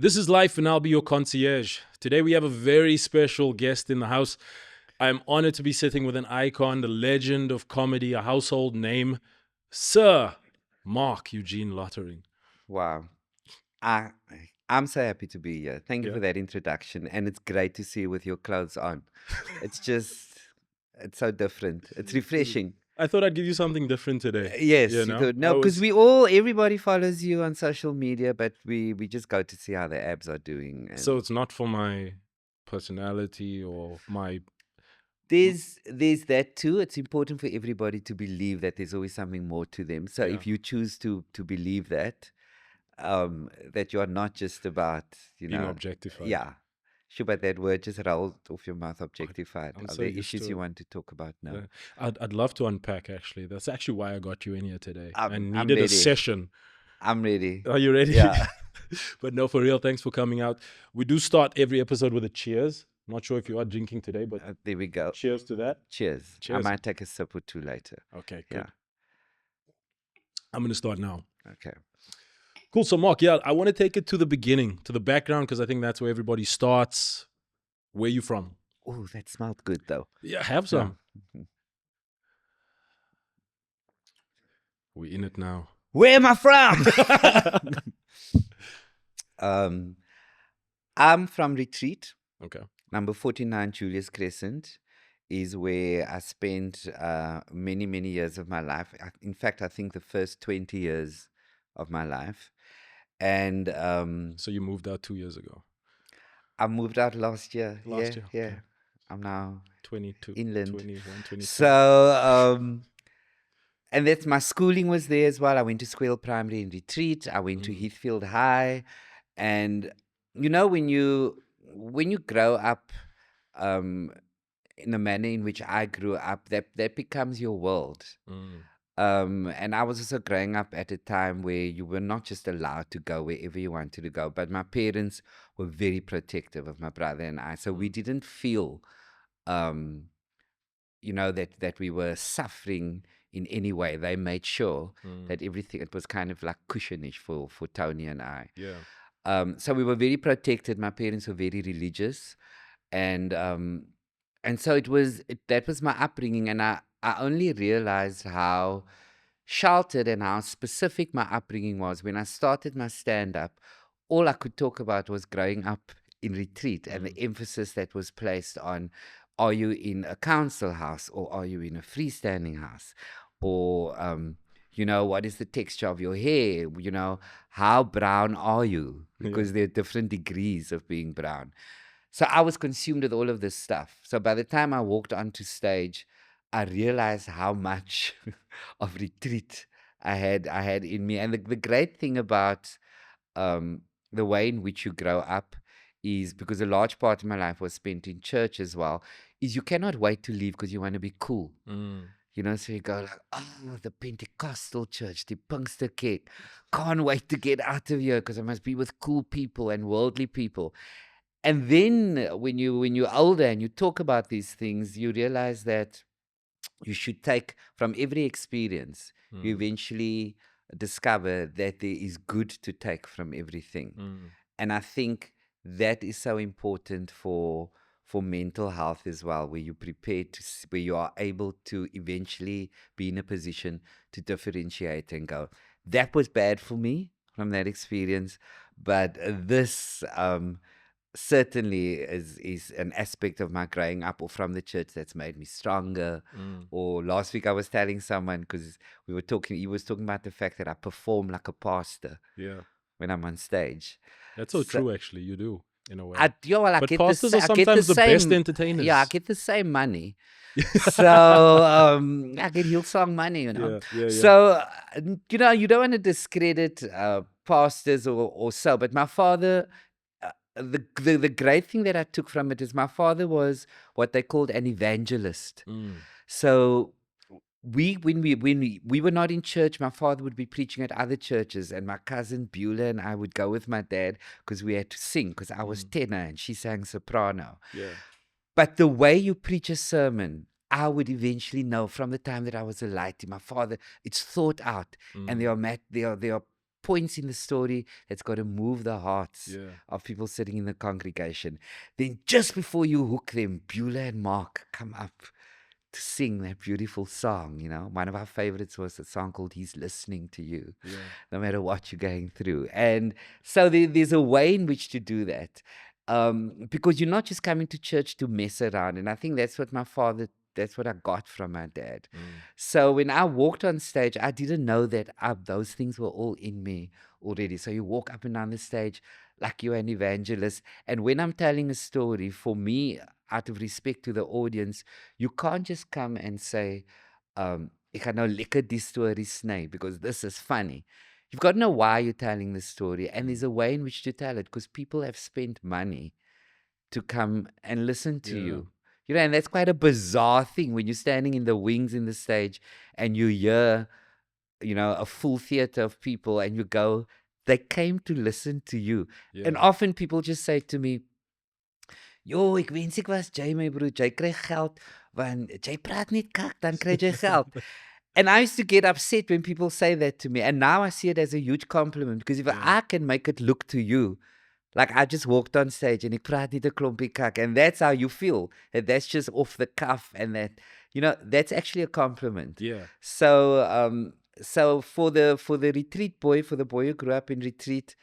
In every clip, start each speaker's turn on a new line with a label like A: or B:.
A: This is life, and I'll be your concierge. Today we have a very special guest in the house. I'm honored to be sitting with an icon, the legend of comedy, a household name, Sir Marc Eugene Lottering.
B: Wow. I, I'm so happy to be here. Thank you
A: Yeah.
B: for that introduction. And it's great to see you with your clothes on. It's just, it's so different. It's refreshing.
A: I thought I'd give you something different today.
B: Yes,
A: You
B: you
A: know,
B: thought, no, because everybody follows you on social media, but we just go to see how the abs are doing. And
A: so it's not for my personality or my.
B: there's that too. It's important for everybody to believe that there's always something more to them. So
A: Yeah.
B: if you choose to believe that, that you are not just about,
A: Being objectified.
B: Yeah. Sure, but that word just rolled off your mouth, objectified.
A: I'm
B: Are
A: so
B: there
A: used
B: issues
A: to
B: you
A: it.
B: want to talk about now?
A: Yeah. I'd love to unpack, actually. That's actually why I got you in here today. I
B: I'm
A: needed a
B: ready.
A: session.
B: I'm ready.
A: Are you ready?
B: Yeah.
A: But no, for real, thanks for coming out. We do start every episode with a cheers. Not sure if you are drinking today, but
B: There we go.
A: cheers to that.
B: Cheers. I
A: Cheers.
B: might take a sip or two later.
A: Okay, good.
B: Yeah.
A: I'm going to start now.
B: Okay.
A: Cool. So, Marc, yeah, I want to take it to the beginning, to the background, because I think that's where everybody starts. Where you from?
B: Oh, that smelled good though.
A: Yeah, have some. We're in it now.
B: Where am I from? I'm from Retreat.
A: Okay.
B: Number 49 Julius Crescent is where I spent many, many years of my life. In fact, I think the first 20 years of my life. And
A: So you moved out 2 years ago.
B: I moved out last year.
A: Last year,
B: Yeah.
A: okay.
B: I'm now
A: 22,
B: inland.
A: 21, 22.
B: So, and that's my schooling was there as well. I went to Square Primary in Retreat. I went to Heathfield High. And, you know, when you grow up in the manner in which I grew up, that becomes your world. And I was also growing up at a time where you were not just allowed to go wherever you wanted to go, but my parents were very protective of my brother and I. So we didn't feel, you know, that we were suffering in any way. They made sure that everything, it was kind of like cushionish for Tony and I.
A: Yeah.
B: So we were very protected. My parents were very religious. And so that was my upbringing. And I only realized how sheltered and how specific my upbringing was when I started my stand-up. All I could talk about was growing up in Retreat and the emphasis that was placed on, are you in a council house or are you in a freestanding house? Or, you know, what is the texture of your hair? You know, how brown are you? Because there are different degrees of being brown. So I was consumed with all of this stuff. So by the time I walked onto stage, I realized how much of Retreat I had in me. And the great thing about the way in which you grow up is, because a large part of my life was spent in church as well, is you cannot wait to leave because you want to be cool. You know, so you go like, oh, the Pentecostal church, the Pinksterkerk, can't wait to get out of here because I must be with cool people and worldly people. And then when you're older and you talk about these things, you realize that you should take from every experience. You eventually discover that there is good to take from everything. And I think that is so important for mental health as well, where you prepare where you are able to eventually be in a position to differentiate and go, that was bad for me from that experience, but this certainly is an aspect of my growing up or from the church that's made me stronger. Or last week I was telling someone, because he was talking about the fact that I perform like a pastor when I'm on stage.
A: That's so true, actually. You do, in a way.
B: But
A: get pastors are sometimes the best entertainers.
B: Yeah, I get the same money. So I get Hillsong money, you know.
A: Yeah.
B: So, you know, you don't want to discredit pastors or so, but my father, the great thing that I took from it is my father was what they called an evangelist. So when we were not in church, my father would be preaching at other churches, and my cousin Beulah and I would go with my dad because we had to sing, because I was tenor and she sang soprano.
A: Yeah.
B: But the way you preach a sermon, I would eventually know from the time that I was a laity. My father, it's thought out, and there are points in the story that's got to move the hearts
A: Yeah.
B: of people sitting in the congregation. Then just before you hook them, Beulah and Mark come up to sing that beautiful song. One of our favorites was a song called He's Listening to You, no matter what you're going through. And so there's a way in which to do that, because you're not just coming to church to mess around. And I think that's what I got from my dad. So when I walked on stage, I didn't know that those things were all in me already. So you walk up and down the stage like you're an evangelist. And when I'm telling a story, for me, out of respect to the audience, you can't just come and say, ek gaan nou lekker die story sny because this is funny. You've got to know why you're telling the story. And there's a way in which to tell it, because people have spent money to come and listen to you. And that's quite a bizarre thing when you're standing in the wings in the stage and you hear, a full theater of people and you go, they came to listen to you. And often people just say to me, "Jo, ek wens ek was jy, my broer, jy kry geld, want jy praat net kak, dan kry jy geld." And I used to get upset when people say that to me. And now I see it as a huge compliment, because if I can make it look to you like I just walked on stage and ek praat net 'n klompie kak, and that's how you feel, that that's just off the cuff, and that, that's actually a compliment. So for the retreat boy, for the boy who grew up in retreat,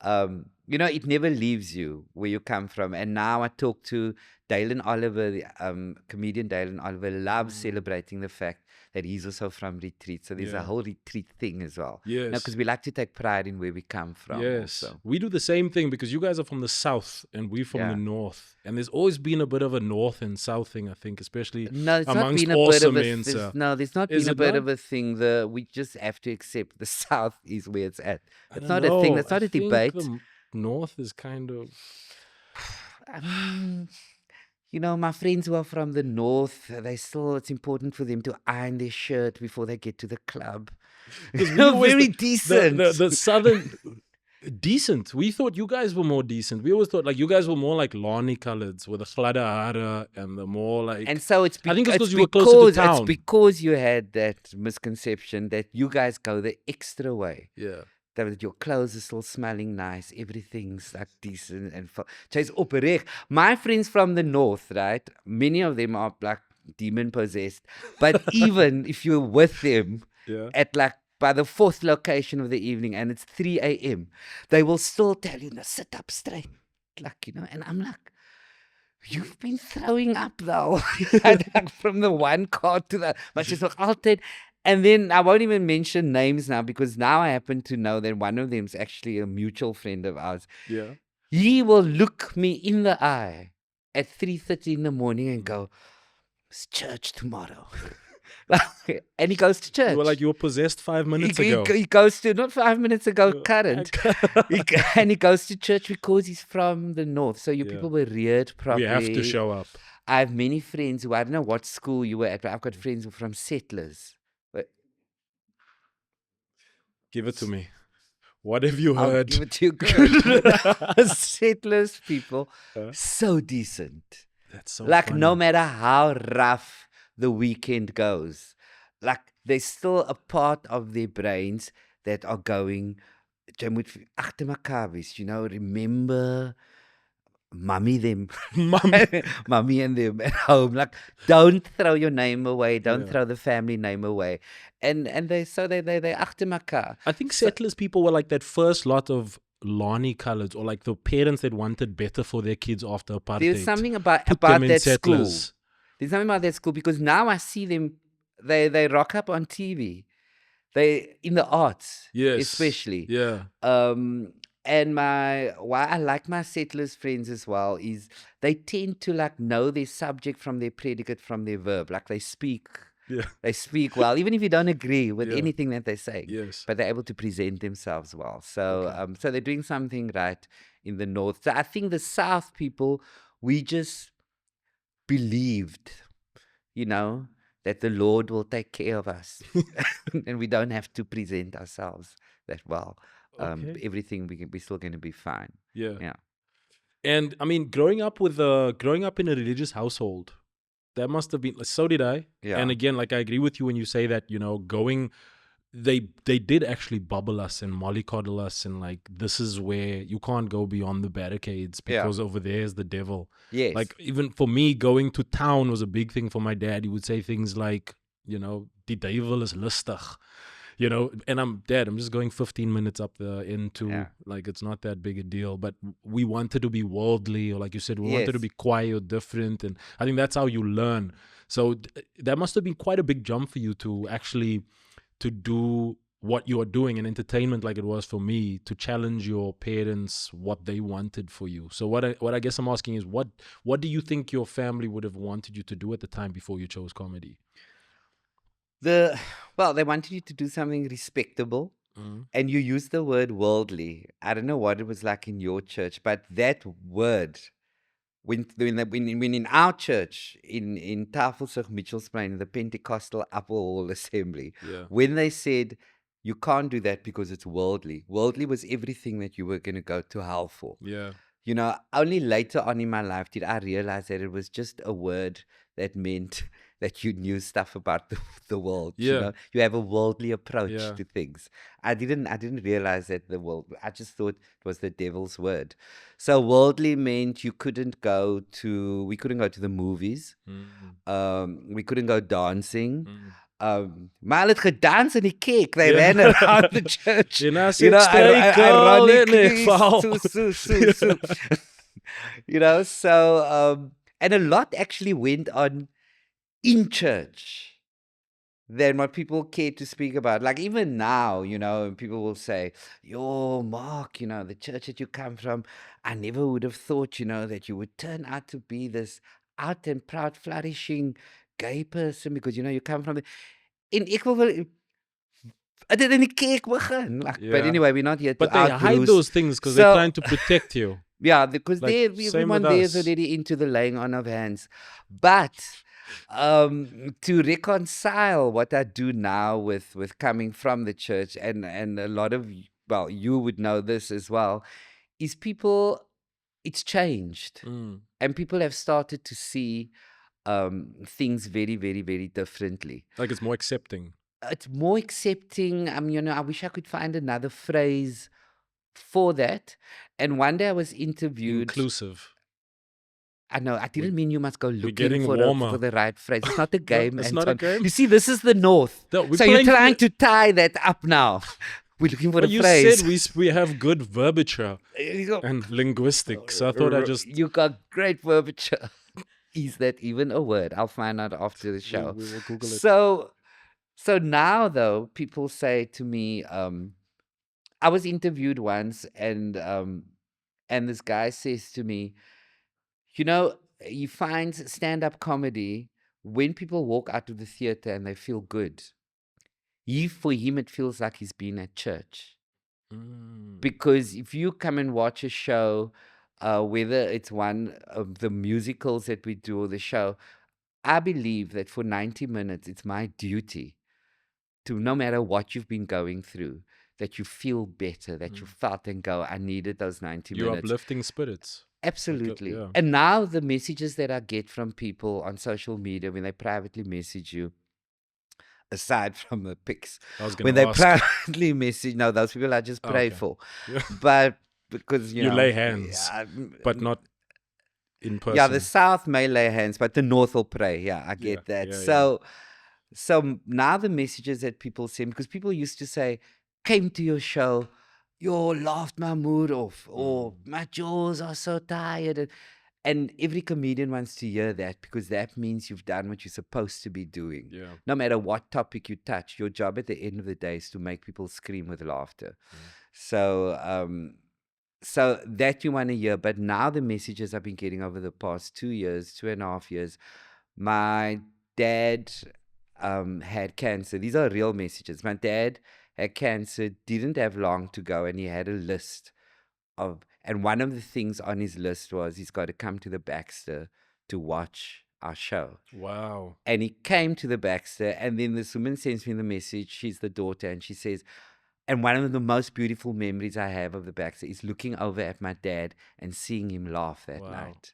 B: it never leaves you where you come from. And now I talk to Dalen Oliver, the comedian Dalen Oliver, loves celebrating the fact that he's also from retreat. So there's a whole retreat thing as well.
A: Yes.
B: Because we like to take pride in where we come from.
A: Yes.
B: Also.
A: We do the same thing, because you guys are from the south and we're from the north. And there's always been a bit of a north and south thing, I think, especially amongst awesome men.
B: No, there's not been a bit of a thing. We just have to accept the south is where it's at. It's not a thing. That's not a debate.
A: The north is kind of...
B: I mean, my friends who are from the north, it's important for them to iron their shirt before they get to the club. Very decent.
A: The southern... Decent. We thought you guys were more decent. We always thought you guys were more like Lani coloreds with the gladde hare and the more like...
B: And so
A: I think it's because you were closer to town.
B: It's because you had that misconception that you guys go the extra way.
A: Yeah.
B: That your clothes are still smelling nice. Everything's like decent and jy's opreg. My friends from the north, right? Many of them are like demon possessed. But even if you're with them at by the 4th location of the evening and it's 3 a.m., they will still tell you, "Now sit up straight." And I'm like, "You've been throwing up though." From the one car to the... But she's like, "Altijd." And then I won't even mention names now, because now I happen to know that one of them is actually a mutual friend of ours.
A: Yeah.
B: He will look me in the eye at 3:30 in the morning and go, "It's church tomorrow." And he goes to church.
A: You were possessed 5 minutes ago.
B: He goes to, not 5 minutes ago, current. And he goes to church because he's from the north. So you people were reared properly.
A: We have to show up.
B: I have many friends who, I don't know what school you were at, but I've got friends who are from Settlers.
A: Give it to me. What have you heard?
B: I'll give it to you. Settlers people, so decent.
A: That's so
B: funny. No matter how rough the weekend goes, there's still a part of their brains that are going, jy moet agter mekaar wees, remember mummy them. Mummy and them at home. Don't throw your name away. Don't throw the family name away. And they agter mekaar.
A: I think Settlers people were like that first lot of Lani coloreds, or like the parents that wanted better for their kids after apartheid.
B: There's something about that school. There's something about that school, because now I see them, they rock up on TV. They in the arts, especially.
A: Yeah.
B: And why I like my Settlers friends as well is they tend to know their subject from their predicate from their verb. They speak.
A: Yeah.
B: They speak well, even if you don't agree with anything that they say.
A: Yes.
B: But they're able to present themselves well. So so they're doing something right in the north. So I think the South people, we just believed, that the Lord will take care of us. And we don't have to present ourselves that well. Everything we're still going to be fine. Yeah.
A: And I mean, growing up in a religious household, that must have been, so did I.
B: Yeah.
A: And again, I agree with you when you say that, going they did actually bubble us and mollycoddle us, and like, this is where you can't go beyond the barricades
B: Yeah.
A: because over there is the devil.
B: Yes.
A: Like, even for me, going to town was a big thing for my dad. He would say things like, die duivel is lustig, and I'm just going 15 minutes up the into,
B: Yeah.
A: like, it's not that big a deal. But we wanted to be worldly, or like you said, we wanted to
B: Yes.
A: be quiet or different, and I think that's how you learn. So that must have been quite a big jump for you to actually to do what you're doing in entertainment, like it was for me, to challenge your parents, what they wanted for you. So what I guess I'm asking is, what do you think your family would have wanted you to do at the time before you chose comedy?
B: Well, they wanted you to do something respectable, and you used the word worldly. I don't know what it was like in your church, but that word, when in our church in Tafelsig, Mitchellsplein, the Pentecostal Upper Hall Assembly,
A: Yeah.
B: when they said you can't do that because it's worldly. Worldly was everything that you were going to go to hell for.
A: Yeah.
B: Only later on in my life did I realize that it was just a word that meant that you knew stuff about the world.
A: Yeah.
B: You have a worldly approach
A: Yeah.
B: to things. I didn't realize that I just thought it was the devil's word. So worldly meant we couldn't go to the movies. We couldn't go dancing. Maar hulle het gedans in die kerk. They ran around the church. Ironically. So, and a lot actually went on in church than what people care to speak about. Like even now, people will say, yo, Mark, the church that you come from, I never would have thought, that you would turn out to be this out and proud, flourishing gay person because, you come from in equal. I didn't cake begin. But anyway, we're not here to
A: But they hide those things because they're trying to protect you.
B: Yeah, because everyone there is already into the laying on of hands. But to reconcile what I do now with coming from the church, and a lot of, well, you would know this as well, is it's changed. And people have started to see things very, very, very differently.
A: Like it's more accepting.
B: It's more accepting. I wish I could find another phrase for that. And one day I was interviewed.
A: Inclusive.
B: I know. I didn't mean you must go looking for the right phrase. It's not a game.
A: It's not a game.
B: You see, this is the North. So you're trying to tie that up now. We're looking for a phrase.
A: You said we have good verbiage and linguistics. So I thought
B: You got great verbiage. Is that even a word? I'll find out after the show.
A: We will Google it.
B: So now, though, people say to me, I was interviewed once, and this guy says to me, he finds stand-up comedy when people walk out of the theater and they feel good. For him, it feels like he's been at church. Because if you come and watch a show, whether it's one of the musicals that we do or the show, I believe that for 90 minutes, it's my duty to, no matter what you've been going through, that you feel better, that you felt and go, I needed those 90 minutes.
A: You're uplifting spirits.
B: Absolutely. And now the messages that I get from people on social media when they privately message you, aside from the pics, when they privately message, no, those people I just pray for. But because,
A: you lay hands, but not in person.
B: Yeah, the South may lay hands, but the North will pray. Yeah, I get that. So now the messages that people send, because people used to say, came to your show, you laughed my mood off, or my jaws are so tired. And every comedian wants to hear that, because that means you've done what you're supposed to be doing.
A: Yeah.
B: No matter what topic you touch, your job at the end of the day is to make people scream with laughter. So that you want to hear. But now the messages I've been getting over the past 2.5 years, my dad had cancer. These are real messages. My dad had cancer, didn't have long to go, and he had a list of, and one of the things on his list was he's got to come to the Baxter to watch our show.
A: Wow.
B: And he came to the Baxter, and then this woman sends me the message. She's the daughter, and she says, and one of the most beautiful memories I have of the Baxter is looking over at my dad and seeing him laugh that night.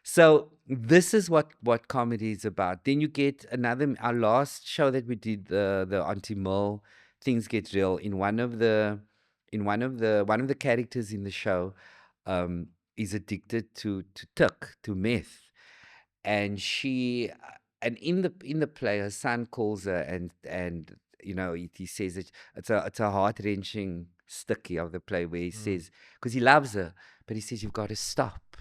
B: So this is what comedy is about. Then you get our last show that we did, the Auntie Mill things get real. One of the characters in the show is addicted to meth, and in the play, her son calls her, and he says it's a heart wrenching sticky of the play where he says, because he loves her, but he says you've got to stop,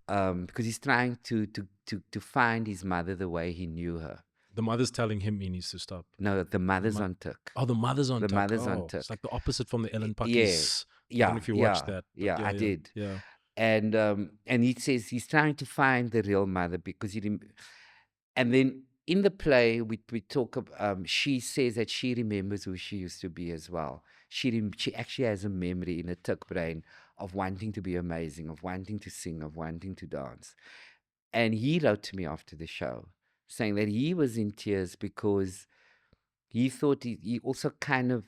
B: because he's trying to find his mother the way he knew her.
A: The mother's telling him he needs to stop.
B: No, the mother's on took.
A: Oh, the mother's on
B: The
A: tuck.
B: mother's on
A: Oh,
B: tuck.
A: it's like the opposite from the Ellen
B: Yeah,
A: Pucky's. I don't know if you watched that. but
B: yeah, I did.
A: Yeah.
B: And he says he's trying to find the real mother because and then in the play we talk she says that she remembers who she used to be as well. She actually has a memory in her tuck brain of wanting to be amazing, of wanting to sing, of wanting to dance. And he wrote to me after the show saying that he was in tears because he thought he also kind of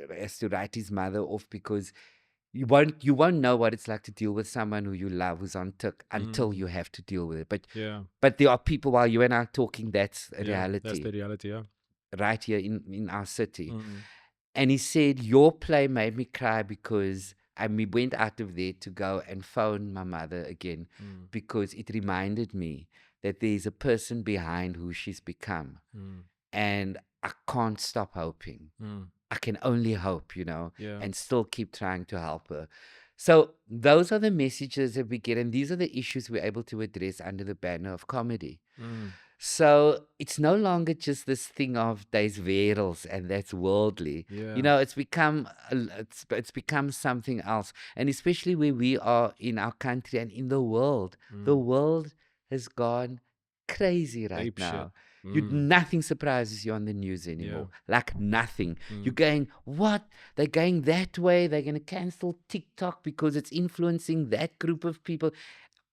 B: has to write his mother off, because you won't know what it's like to deal with someone who you love who's on tick until you have to deal with it. But there are people, while you and I are talking, that's a reality.
A: That's the reality, yeah.
B: Right here in our city. And he said, your play made me cry because we went out of there to go and phone my mother again, because it reminded me that there's a person behind who she's become. And I can't stop hoping. I can only hope, and still keep trying to help her. So those are the messages that we get, and these are the issues we're able to address under the banner of comedy. So it's no longer just this thing of there's werelds and that's worldly. It's become it's become something else, and especially where we are in our country and in the world. The world has gone crazy right
A: Ape
B: now.
A: shit.
B: Nothing surprises you on the news anymore. Like nothing. You're going, what? They're going that way. They're going to cancel TikTok because it's influencing that group of people.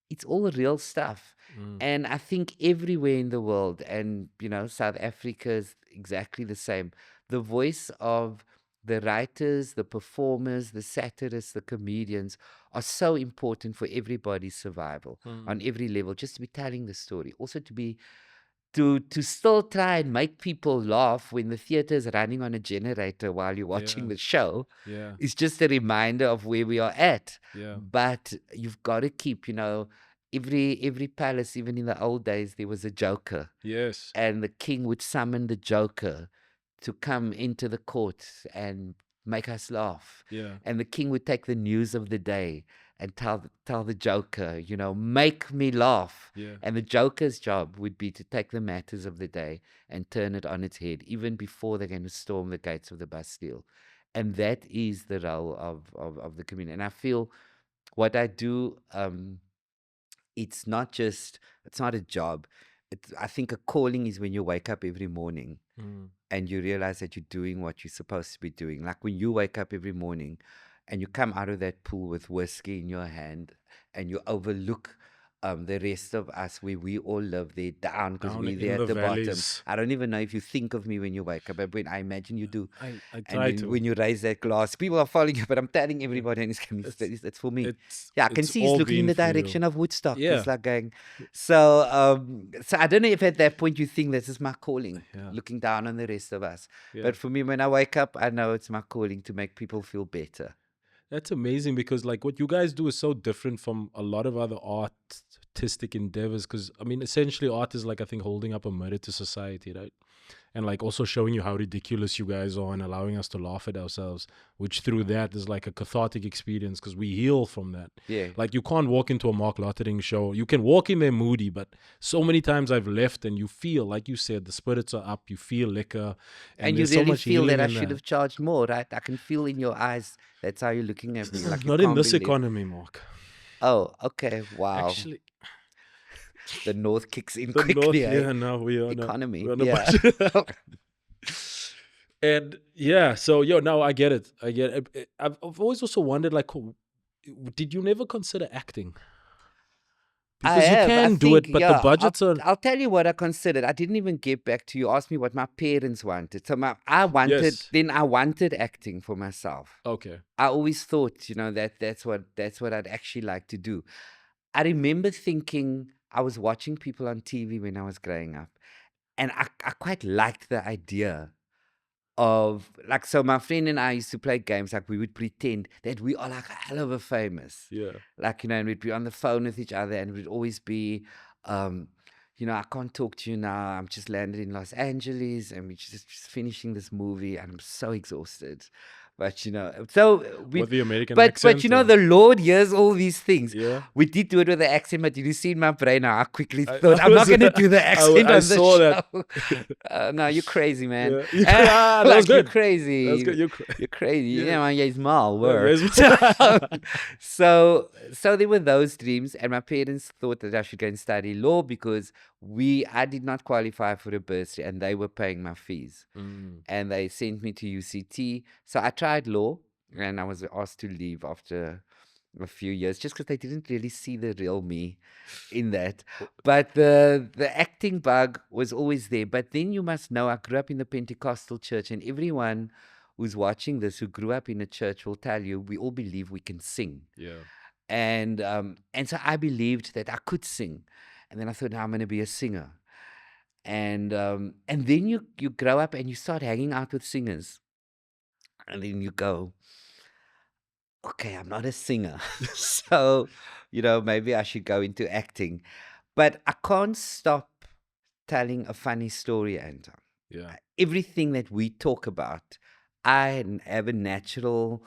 B: It's all real stuff. And I think everywhere in the world, and South Africa is exactly the same. The voice of the writers, the performers, the satirists, the comedians are so important for everybody's survival on every level. Just to be telling the story, also to still try and make people laugh when the theater is running on a generator while you're watching the show. It's just a reminder of where we are at. But you've got to keep, every palace, even in the old days, there was a joker.
A: Yes.
B: And the king would summon the joker to come into the court and make us laugh. And the king would take the news of the day and tell the joker, make me laugh. And the joker's job would be to take the matters of the day and turn it on its head, even before they're going to storm the gates of the Bastille. And that is the role of the community. And I feel what I do, it's not a job. I think a calling is when you wake up every morning and you realize that you're doing what you're supposed to be doing. Like when you wake up every morning and you come out of that pool with whiskey in your hand and you overlook the rest of us where we all live there down, because
A: Down
B: we're
A: in
B: there
A: the
B: at the
A: valleys.
B: bottom. I don't even know if you think of me when you wake up, but when I imagine you do.
A: I
B: And
A: try
B: then
A: to.
B: when you raise that glass, people are following you, but I'm telling everybody, and it's for me. I can
A: it's
B: see he's
A: all
B: looking in
A: been
B: the
A: for you.
B: direction of Woodstock.
A: Yeah.
B: It's like going. So I don't know if at that point you think this is my calling, looking down on the rest of us. But for me, when I wake up, I know it's my calling to make people feel better.
A: That's amazing, because like what you guys do is so different from a lot of other artistic endeavors. Because I mean, essentially, art is like, I think, holding up a mirror to society, right? And like also showing you how ridiculous you guys are and allowing us to laugh at ourselves, which through that is like a cathartic experience, because we heal from that. Like you can't walk into a Marc Lottering show. You can walk in there moody, but so many times I've left and you feel, like you said, the spirits are up, you feel liquor.
B: And you really feel that I should have charged more, right? I can feel in your eyes. That's how you're looking at me. Like you
A: Not in
B: can't
A: this
B: believe.
A: economy, Mark.
B: Oh, okay. Wow.
A: Actually,
B: the North kicks in
A: the
B: quickly.
A: North,
B: eh?
A: no, we are
B: Economy.
A: We're on a
B: Yeah.
A: budget. And so now I get it. I've always also wondered, like, did you never consider acting? Because you can do it, but the budgets are.
B: I'll tell you what I considered. I didn't even get back to you. Asked me what my parents wanted. So I wanted acting for myself.
A: Okay.
B: I always thought, that's what I'd actually like to do. I remember thinking, I was watching people on TV when I was growing up, and I quite liked the idea of like, so my friend and I used to play games, like we would pretend that we are like hell of a famous,
A: Yeah.
B: like, you know, and we'd be on the phone with each other, and we'd always be, you know, I can't talk to you now, I'm just landed in Los Angeles, and we're just finishing this movie, and I'm so exhausted. But you know, so
A: With the American
B: but
A: accent,
B: you know,
A: or-
B: the Lord hears all these things.
A: Yeah.
B: We did do it with the accent, but you see in my brain how I quickly
A: I-
B: thought,
A: I
B: I'm not
A: was-
B: going to do the accent
A: I
B: on the
A: saw
B: show.
A: that.
B: No, you're crazy, man.
A: Yeah. That was
B: Like, you're
A: good.
B: crazy.
A: That's good.
B: You're crazy.
A: Yeah.
B: Yeah, man, yeah, small.
A: Yeah,
B: Were.
A: yes.
B: So there were those dreams, and my parents thought that I should go and study law because I did not qualify for a bursary, and they were paying my fees,
A: Mm.
B: and they sent me to UCT. So I tried law, and I was asked to leave after a few years just because they didn't really see the real me in that. But the acting bug was always there. But then you must know, I grew up in the Pentecostal church, and everyone who's watching this who grew up in a church will tell you we all believe we can sing.
A: Yeah.
B: And so I believed that I could sing, and then I thought, now I'm going to be a singer. And then you grow up and you start hanging out with singers, and then you go, okay, I'm not a singer. So, you know, maybe I should go into acting. But I can't stop telling a funny story, Anton.
A: Yeah.
B: Everything that we talk about, I have a natural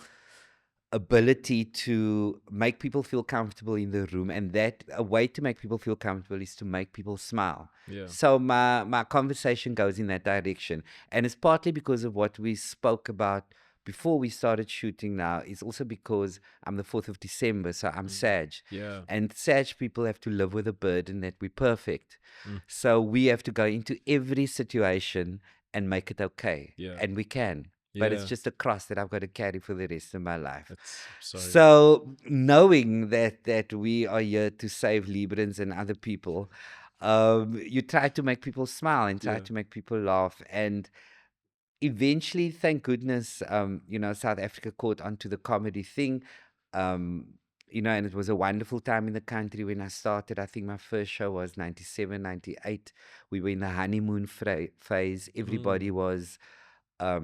B: ability to make people feel comfortable in the room, and that a way to make people feel comfortable is to make people smile.
A: Yeah.
B: So my conversation goes in that direction, and it's partly because of what we spoke about before we started shooting. Now it's also because I'm the 4th of December, so I'm Sag,
A: Yeah.
B: and Sag people have to live with a burden that we're perfect.
A: Mm.
B: So we have to go into every situation and make it okay,
A: Yeah.
B: and we can. But it's
A: Yeah.
B: just a cross that I've got to carry for the rest of my life.
A: That's sorry.
B: So knowing that we are here to save Librans and other people, you try to make people smile and try
A: Yeah.
B: to make people laugh. And eventually, thank goodness, you know, South Africa caught onto the comedy thing. You know, and it was a wonderful time in the country when I started. I think my first show was 97, 98. We were in the honeymoon phase. Everybody was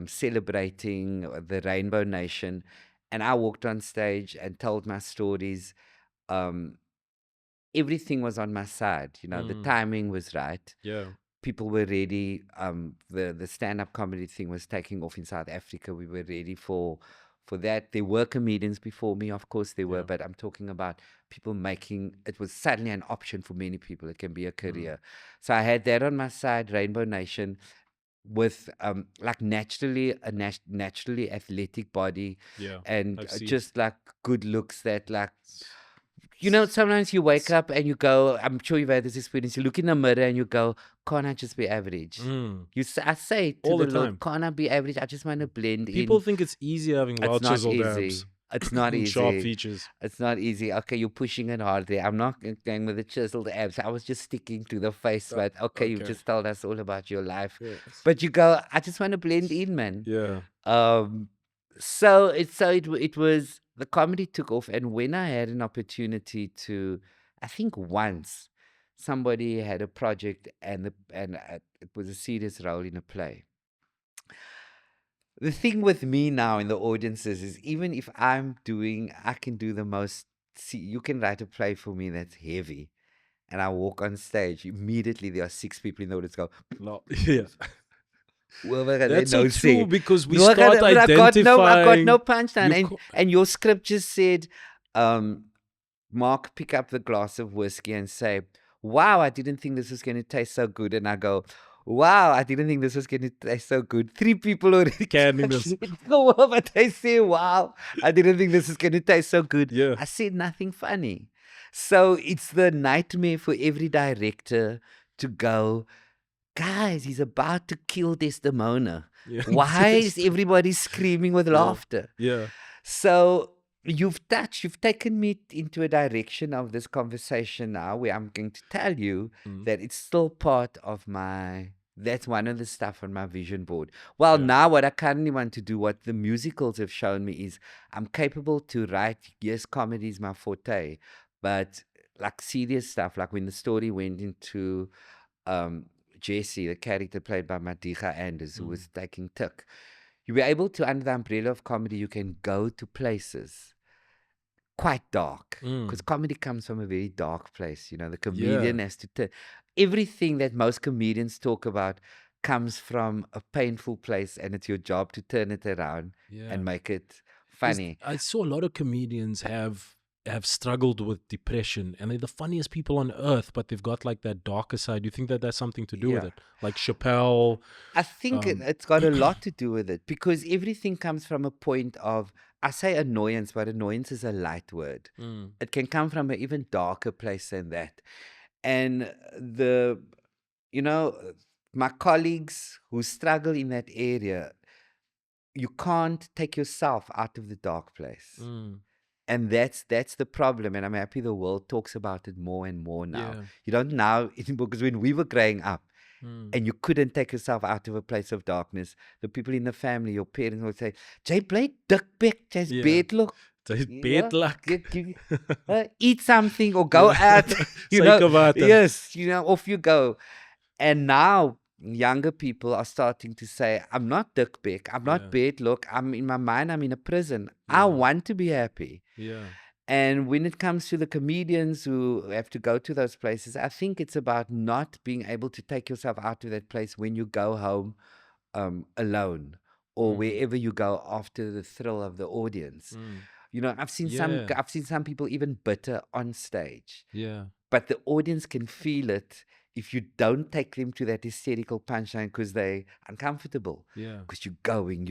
B: celebrating the Rainbow Nation. And I walked on stage and told my stories. Everything was on my side. You know, the timing was right.
A: Yeah.
B: People were ready. The stand-up comedy thing was taking off in South Africa. We were ready for that. There were comedians before me, of course there were, but I'm talking about people making it was suddenly an option for many people. It can be a career. So I had that on my side, Rainbow Nation, with like naturally naturally athletic body,
A: Yeah.
B: and
A: I've seen.
B: just like good looks that, like, you know, sometimes you wake up and you go, I'm sure you've had this experience, you look in the mirror and you go, can't I just be average? I say to
A: All the
B: Lord,
A: time.
B: can't I be average? I just want to blend
A: People
B: in.
A: think it's easy having well
B: It's not
A: chiseled
B: easy.
A: abs.
B: It's not
A: and
B: easy.
A: sharp features.
B: It's not easy. Okay, you're pushing it hard there. I'm not going with the chiseled abs. I was just sticking to the face. But okay, you've
A: okay.
B: just told us all about your life.
A: Yeah.
B: But you go, I just want to blend in, man.
A: Yeah.
B: So it was, the comedy took off, and when I had an opportunity to, I think once somebody had a project and it was a serious role in a play. The thing with me now in the audiences is, even if I can do the most. See, you can write a play for me that's heavy, and I walk on stage, immediately there are 6 people in the audience go,
A: No. Yeah.
B: well,
A: That's so
B: no
A: true,
B: say.
A: because we
B: No,
A: start
B: but
A: identifying.
B: I got no punchline.
A: You
B: And your script just said, Mark, pick up the glass of whiskey and say, wow, I didn't think this was going to taste so good. And I go, wow, I didn't think this was going to taste so good. 3 people already
A: Canning this.
B: go well, but they say, wow, I didn't think this was going to taste so good.
A: Yeah.
B: I said nothing funny. So it's the nightmare for every director to go, guys, he's about to kill Desdemona.
A: Yeah.
B: Why is everybody screaming with laughter?
A: Yeah.
B: So you've taken me into a direction of this conversation now where I'm going to tell you that it's still part of that's one of the stuff on my vision board. Well, now what I currently want to do, what the musicals have shown me, is I'm capable to write, yes, comedy is my forte, but like serious stuff, like when the story went into Jesse, the character played by Madiga Anders, who was taking Tik. you'll be able to, under the umbrella of comedy, you can go to places quite dark, because comedy comes from a very dark place. You know, the comedian has to turn everything that most comedians talk about comes from a painful place, and it's your job to turn it around and make it
A: 'Cause
B: funny.
A: I saw a lot of comedians have struggled with depression, and they're the funniest people on earth, but they've got like that darker side. Do you think that that's something to do with
B: Yeah.
A: it? Like Chappelle.
B: I think it's got a lot to do with it, because everything comes from a point of, I say annoyance, but annoyance is a light word. It can come from an even darker place than that. And you know, my colleagues who struggle in that area, you can't take yourself out of the dark place. And that's the problem. And I'm happy the world talks about it more and more now.
A: Yeah.
B: You don't now anymore, because when we were growing up, and you couldn't take yourself out of a place of darkness, the people in the family, your parents would say, "Jy bly dikbek, jy's
A: Yeah.
B: bedluck.
A: It's
B: Yeah,
A: bad luck.
B: eat something or go out." You know,
A: Suikerwater.
B: yes, you know, off you go. And now younger people are starting to say, "I'm not dikbek, I'm not bedluck. I'm in my mind, I'm in a prison. I want to be happy."
A: Yeah.
B: And when it comes to the comedians who have to go to those places, I think it's about not being able to take yourself out of that place when you go home alone, or wherever you go after the thrill of the audience. You know, I've seen some people even bitter on stage,
A: Yeah.
B: but the audience can feel it if you don't take them to that hysterical punchline, because they're uncomfortable.
A: Yeah.
B: Because you're going,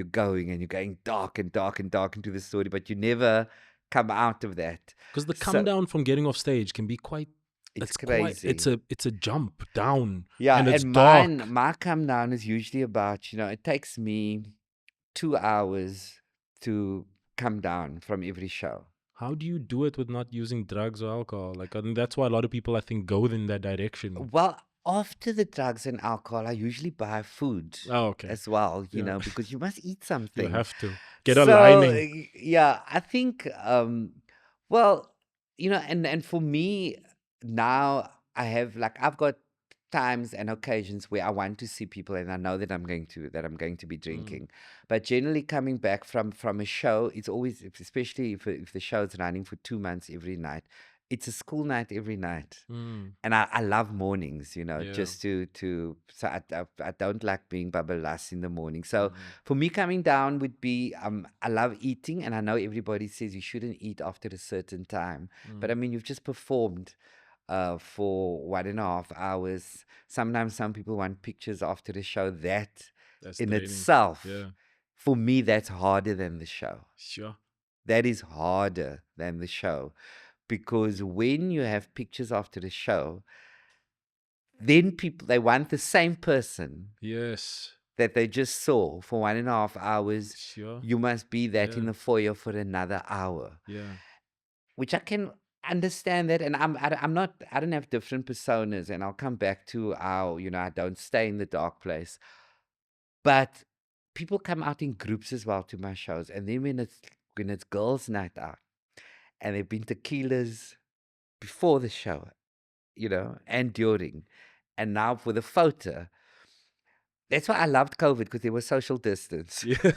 B: and you're going dark and dark and dark into the story, but you never come out of that.
A: Because the
B: So
A: come down from getting off stage can be quite.
B: it's
A: Quite.
B: crazy.
A: It's a jump down.
B: Yeah,
A: and it's
B: and
A: dark.
B: my come down is usually about, you know, it takes me 2 hours to come down from every show.
A: How do you do it with not using drugs or alcohol? Like, and that's why a lot of people, I think, go in that direction.
B: Well, after the drugs and alcohol, I usually buy food
A: Oh, okay.
B: as well, you
A: Yeah.
B: know, because you must eat
A: You
B: something.
A: have to get a
B: So,
A: lining.
B: yeah, I think, well, you know, and for me now, I've got times and occasions where I want to see people, and I know that I'm going to be drinking. But generally, coming back from a show, it's always, especially if the show's running for 2 months every night, it's a school night every night. And I love mornings, you know,
A: Yeah.
B: just so I don't like being babalas in the morning. So for me, coming down would be, I love eating, and I know everybody says you shouldn't eat after a certain time, but I mean, you've just performed for 1.5 hours. Sometimes some people want pictures after the show. That's in
A: draining.
B: itself,
A: Yeah.
B: for me, that's harder than the show.
A: Sure.
B: That is harder than the show, because when you have pictures after the show, then people, they want the same person
A: Yes.
B: that they just saw for 1.5 hours.
A: Sure.
B: You must be that in
A: Yeah.
B: the foyer for another hour,
A: Yeah.
B: which I can understand that. And I don't have different personas, and I'll come back to how, you know, I don't stay in the dark place. But people come out in groups as well to my shows, and then when it's girls' night out, and they've been tequilas before the show, you know, and during, and now for the photo. That's why I loved COVID, because there was social distance.
A: Yeah.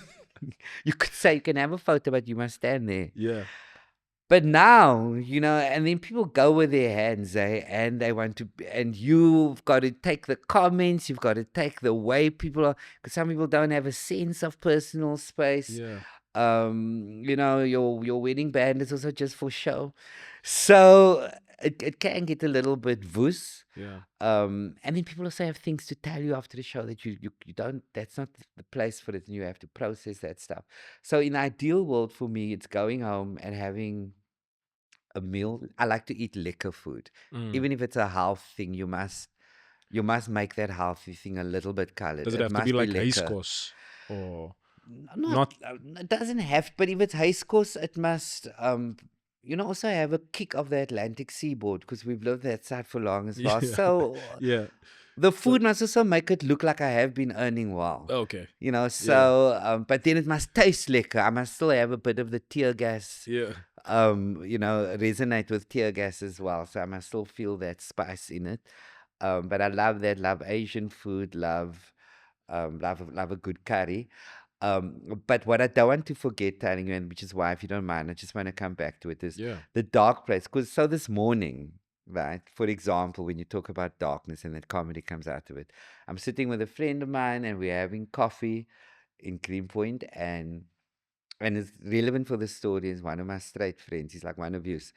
B: You could say you can have a photo, but you must stand there.
A: Yeah.
B: But now, you know, and then people go with their hands, and they want to, and you've got to take the comments, you've got to take the way people are, because some people don't have a sense of personal space.
A: Yeah.
B: You know, your wedding band is also just for show. So it can get a little bit woos.
A: Yeah.
B: And then people also have things to tell you after the show that you don't, that's not the place for it, and you have to process that stuff. So in ideal world for me, it's going home and having a meal. I like to eat liquor food. Even if it's a health thing, you must make that healthy thing a little bit colored.
A: Does it have to be
B: must
A: like
B: liquor.
A: Ijskos or
B: Not, it doesn't have, but if it's high course, it must, you know, also have a kick of the Atlantic seaboard, because we've lived that side for long as well.
A: Yeah.
B: So
A: Yeah.
B: the food must also make it look like I have been earning well.
A: Okay.
B: You know, so, but then it must taste liquor. I must still have a bit of the tear gas,
A: Yeah.
B: you know, resonate with tear gas as well. So I must still feel that spice in it. But I love that, love Asian food, love a good curry. But what I don't want to forget telling you, and which is why, if you don't mind, I just want to come back to it, is
A: Yeah.
B: the dark place. Because so this morning, right, for example, when you talk about darkness and that comedy comes out of it, I'm sitting with a friend of mine and we're having coffee in Greenpoint, and it's relevant for the story. Is one of my straight friends. He's like one of yours,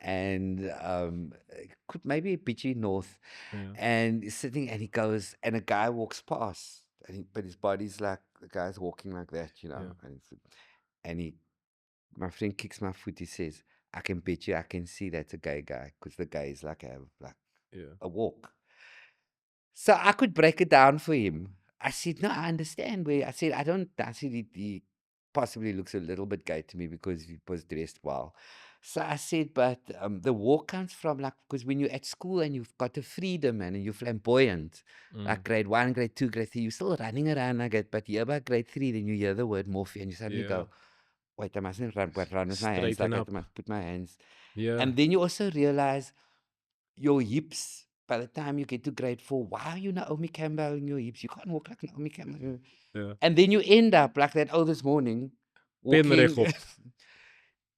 B: and could maybe a bitchy north,
A: Yeah.
B: and he's sitting and he goes, and a guy walks past, but his body's like the guy's walking like that,
A: Yeah.
B: and my friend kicks my foot. He says, "I can bet you, I can see that's a gay guy because the guy is like
A: Yeah.
B: a walk." So I could break it down for him. I said, "No, I understand where." I said, "I don't." I said, he possibly looks a little bit gay to me because he was dressed well. So I said, "But the walk comes from like, because when you're at school and you've got the freedom, man, and you're flamboyant, like grade 1, grade 2, grade 3, you're still running around like that. But here by grade 3, then you hear the word morphine and you suddenly
A: Yeah.
B: go, wait, I mustn't run with my hands
A: Straighten
B: like that.
A: up.
B: I must put my hands."
A: Yeah.
B: And then you also realize your hips, by the time you get to grade 4, why are you Naomi Campbell in your hips? You can't walk like Naomi Campbell.
A: Yeah.
B: And then you end up like that, this morning,
A: Pen
B: walking.
A: rechtop.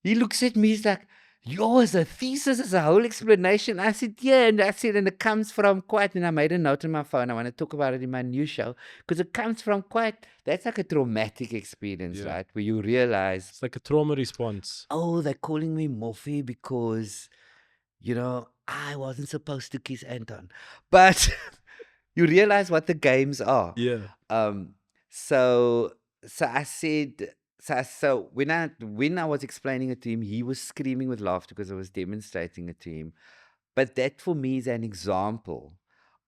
B: He looks at me, he's like, yours, a thesis is a whole explanation. I said, yeah. And I said, and it comes from quite, and I made a note on my phone. I want to talk about it in my new show because it comes from quite, that's like a traumatic experience,
A: Yeah.
B: right? Where you realize,
A: It's like a trauma response.
B: oh, they're calling me Morphe because, I wasn't supposed to kiss Anton. But you realize what the games are.
A: Yeah.
B: Um, so I said, so when I was explaining it to him, he was screaming with laughter because I was demonstrating it to him. But that for me is an example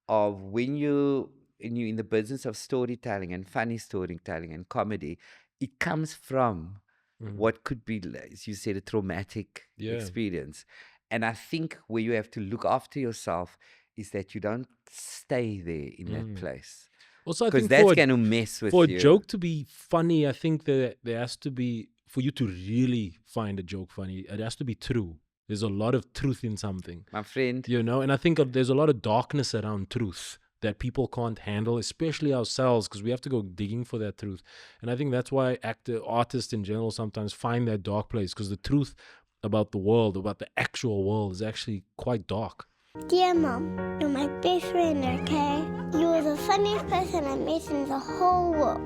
B: of when you're in the business of storytelling and funny storytelling and comedy, it comes from what could be, as you said, a traumatic experience. And I think where you have to look after yourself is that you don't stay there in that place.
A: Also, I
B: Because
A: think
B: that's going to mess
A: for
B: with
A: a
B: you.
A: joke to be funny, I think that there has to be, for you to really find a joke funny, it has to be true. There's a lot of truth in something.
B: My friend.
A: And I think there's a lot of darkness around truth that people can't handle, especially ourselves, because we have to go digging for that truth. And I think that's why artists in general sometimes find that dark place, because the truth about the world, about the actual world, is actually quite dark.
C: Dear Mom, you're my best friend, okay? You are the funniest person I met in the whole world.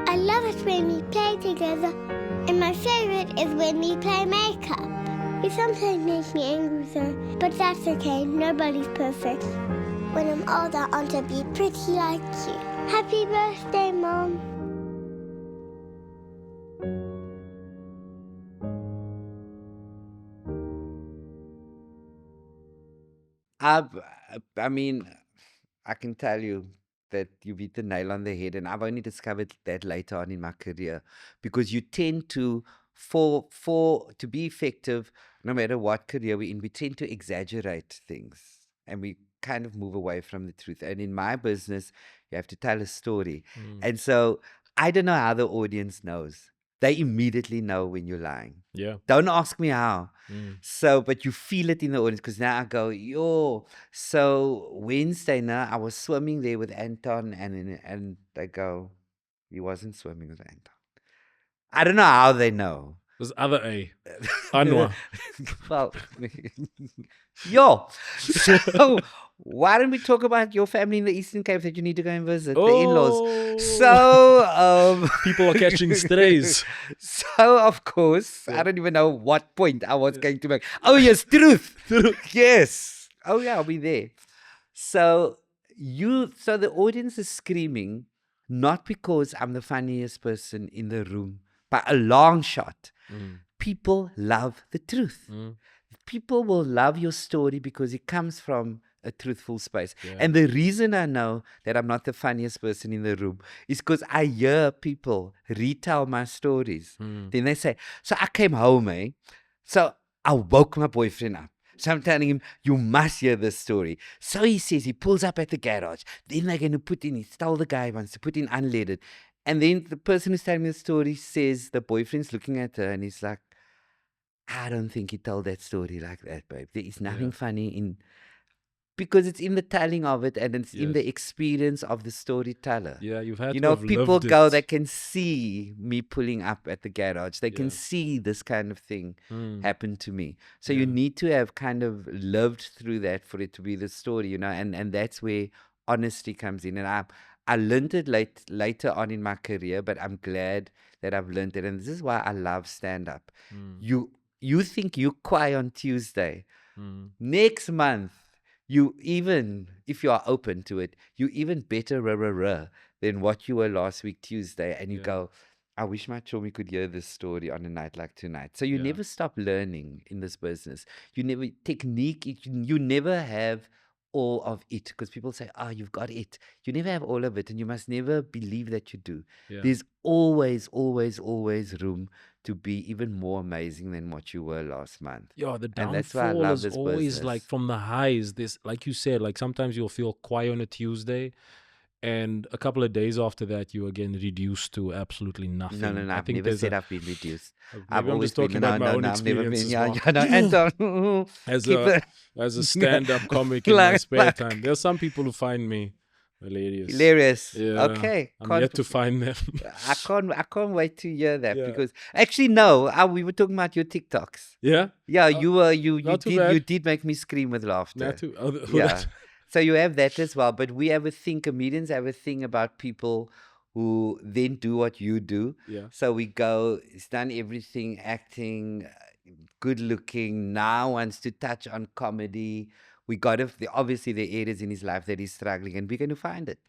C: I love it when we play together, and my favorite is when we play makeup. You sometimes make me angry, sir, but that's okay. Nobody's perfect. When I'm older, I want to be pretty like you. Happy birthday, Mom.
B: I mean, I can tell you that you've hit the nail on the head, and I've only discovered that later on in my career, because you tend to, to be effective, no matter what career we're in, we tend to exaggerate things, and we kind of move away from the truth. And in my business, you have to tell a story, and so I don't know how the audience knows. They immediately know when you're lying.
A: Yeah.
B: Don't ask me how. So, but you feel it in the audience, because now I go, yo. So Wednesday now, I was swimming there with Anton, and they go, he wasn't swimming with Anton. I don't know how they know.
A: There's other A. Anwar.
B: Well, yo. So why don't we talk about your family in the Eastern Cape that you need to go and visit, the in-laws? So
A: people are catching strays.
B: So of course, I don't even know what point I was going to make. Oh yes, truth. Yes. Oh yeah, I'll be there. So the audience is screaming, not because I'm the funniest person in the room, by a long shot. People love the truth. People will love your story because it comes from a truthful space. And the reason I know that I'm not the funniest person in the room is because I hear people retell my stories. Then they say, so I came home, so I woke my boyfriend up. So I'm telling him, you must hear this story. So he says, he pulls up at the garage. Then they're going to put in, he stole the guy wants to put in unleaded. And then the person who's telling me the story says, the boyfriend's looking at her and he's like, I don't think he told that story like that, babe. There is nothing funny in... because it's in the telling of it, and it's in
A: Yes.
B: the experience of the storyteller.
A: Yeah, you've had
B: You
A: to
B: know,
A: have
B: people
A: lived
B: go,
A: it.
B: they can see me pulling up at the garage. They can
A: Yeah.
B: see this kind of thing
A: Mm.
B: happen to me. So
A: Yeah.
B: you need to have kind of lived through that for it to be the story, you know, and that's where honesty comes in. And I learned it later on in my career, but I'm glad that I've learned it. And this is why I love stand-up.
A: Mm.
B: You think you cry on Tuesday.
A: Mm.
B: Next month, you even, if you are open to it, you even better than what you were last week Tuesday. And you
A: Yeah.
B: go, I wish my children could hear this story on a night like tonight. So you
A: Yeah.
B: never stop learning in this business. You never you never have all of it, because people say, oh, you've got it. You never have all of it, and you must never believe that you do.
A: Yeah.
B: There's always, always, always room to be even more amazing than what you were last month.
A: Yeah, the
B: And that's why I
A: downfall
B: love
A: is
B: this
A: always like
B: business.
A: from the highs. This, like you said, like sometimes you'll feel quiet on a Tuesday, and a couple of days after that, you again reduced to absolutely nothing.
B: No,
A: I
B: I've
A: think
B: never
A: there's
B: said I've been reduced.
A: maybe
B: I've
A: I'm
B: always
A: just talking
B: been,
A: about my own
B: I've never been,
A: experiences,
B: yeah,
A: Mark.
B: no, Anton,
A: As
B: keep
A: a
B: it.
A: as a stand-up comic in my
B: Like-
A: spare
B: like-
A: time, there's some people who find me hilarious.
B: Hilarious.
A: Yeah,
B: Okay.
A: I'm yet to find them.
B: I can't wait to hear that,
A: Yeah.
B: because actually no, we were talking about your TikToks.
A: Yeah,
B: Yeah, you
A: not too
B: you
A: bad.
B: did make me scream with laughter.
A: not too.
B: Yeah. So you have that as well. But we have a thing, comedians have a thing about people who then do what you do.
A: Yeah.
B: So we go, he's done everything, acting, good looking, now wants to touch on comedy. We got obviously the areas in his life that he's struggling, and we're going to find it.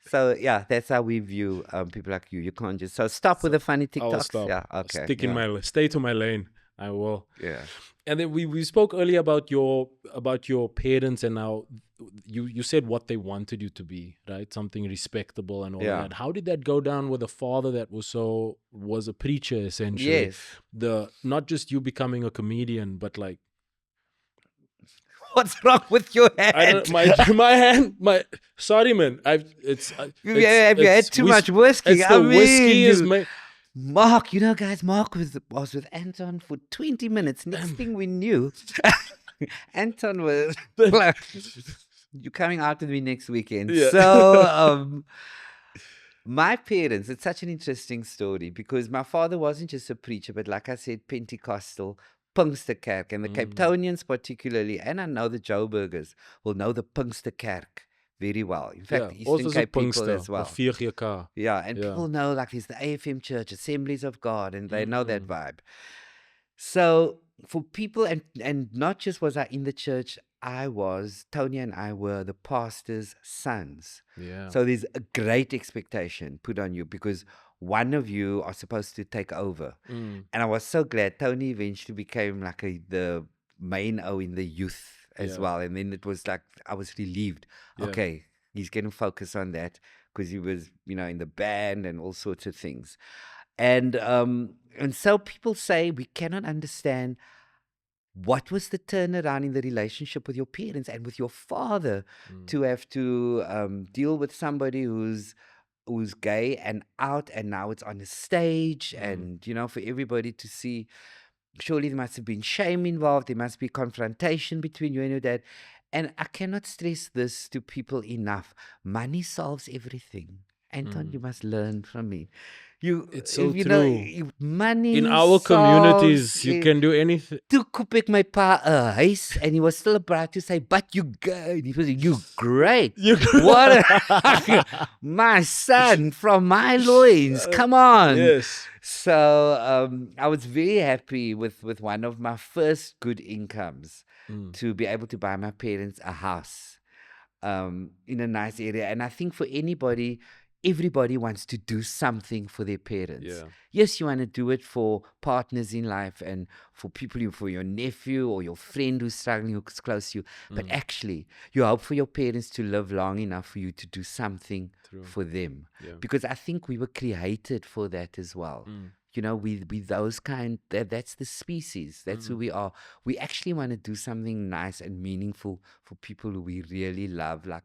B: So yeah, that's how we view people like you. You can't just stop with the funny TikToks.
A: I'll stop.
B: Yeah, okay.
A: Stick in stay to my lane. I will.
B: Yeah.
A: And then we spoke earlier about your parents, and now you said what they wanted you to be, right? Something respectable and all
B: Yeah.
A: of that. How did that go down with a father that was a preacher essentially?
B: Yes.
A: Not just you becoming a comedian, but like
B: What's wrong with your hand?
A: I don't my hand sorry man. Have you
B: had too much whiskey?
A: It's the whiskey is my
B: Mark, you know, guys, Mark was with Anton for 20 minutes. Next thing we knew, Anton was like, you're coming out with me next weekend.
A: Yeah.
B: So, my parents, it's such an interesting story, because my father wasn't just a preacher, but like I said, Pentecostal, Pinksterkerk, and the Cape Townians particularly, and I know the Joburgers will know the Pinksterkerk very well. In fact, Eastern Cape people as well.
A: VGK.
B: Yeah, and
A: Yeah.
B: people know, like, there's the AFM Church, Assemblies of God, and they know that vibe. So for people, and not just was I in the church, Tony and I were the pastor's sons.
A: Yeah.
B: So there's a great expectation put on you, because one of you are supposed to take over.
A: Mm.
B: And I was so glad Tony eventually became like the main O in the youth as
A: Yeah.
B: well. And then it was like, I was relieved.
A: Yeah.
B: Okay, he's going to focus on that, because he was, in the band and all sorts of things. And so people say we cannot understand what was the turnaround in the relationship with your parents and with your father to have to deal with somebody who's gay and out, and now it's on the stage, and for everybody to see. Surely there must have been shame involved. There must be confrontation between you and your dad. And I cannot stress this to people enough. Money solves everything. Anton, you must learn from me.
A: It's so
B: true. Money
A: in our communities,
B: solves
A: you can do anything.
B: Toe koop ek my pa 'n huis, and he was still proud to say, but you good. He was like, you great. What my son from my loins. Come on.
A: Yes.
B: So I was very happy with one of my first good incomes to be able to buy my parents a house in a nice area. And I think for everybody wants to do something for their parents.
A: Yeah.
B: Yes, you want to do it for partners in life and for people, for your nephew or your friend who's struggling, who's close to you. But actually, you hope for your parents to live long enough for you to do something for them.
A: Yeah.
B: Because I think we were created for that as well. We those kind, that's the species. That's who we are. We actually want to do something nice and meaningful for people who we really love, like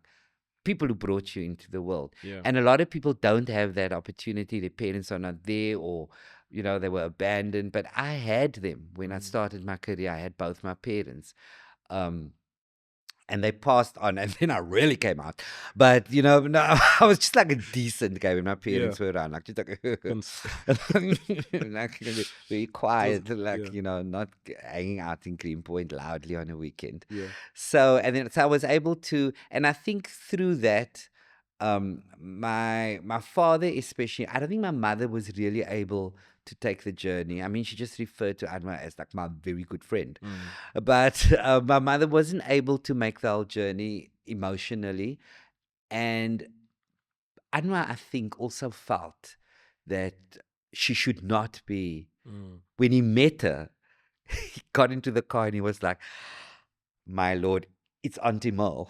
B: people who brought you into the world.
A: Yeah.
B: And a lot of people don't have that opportunity. Their parents are not there, or they were abandoned. But I had them when I started my career. I had both my parents. And they passed on, and then I really came out. But you know, no, I was just like a decent guy when my parents were around, like just like, like very quiet, like you know, not hanging out in Greenpoint loudly on a weekend. So I was able to, and I think through that, my father especially, I don't think my mother was really able to take the journey. I mean, she just referred to Anwar as like my very good friend. But my mother wasn't able to make the whole journey emotionally. And Anwar, I think, also felt that she should not be. When he met her, he got into the car and he was like, my lord, it's Auntie Mole.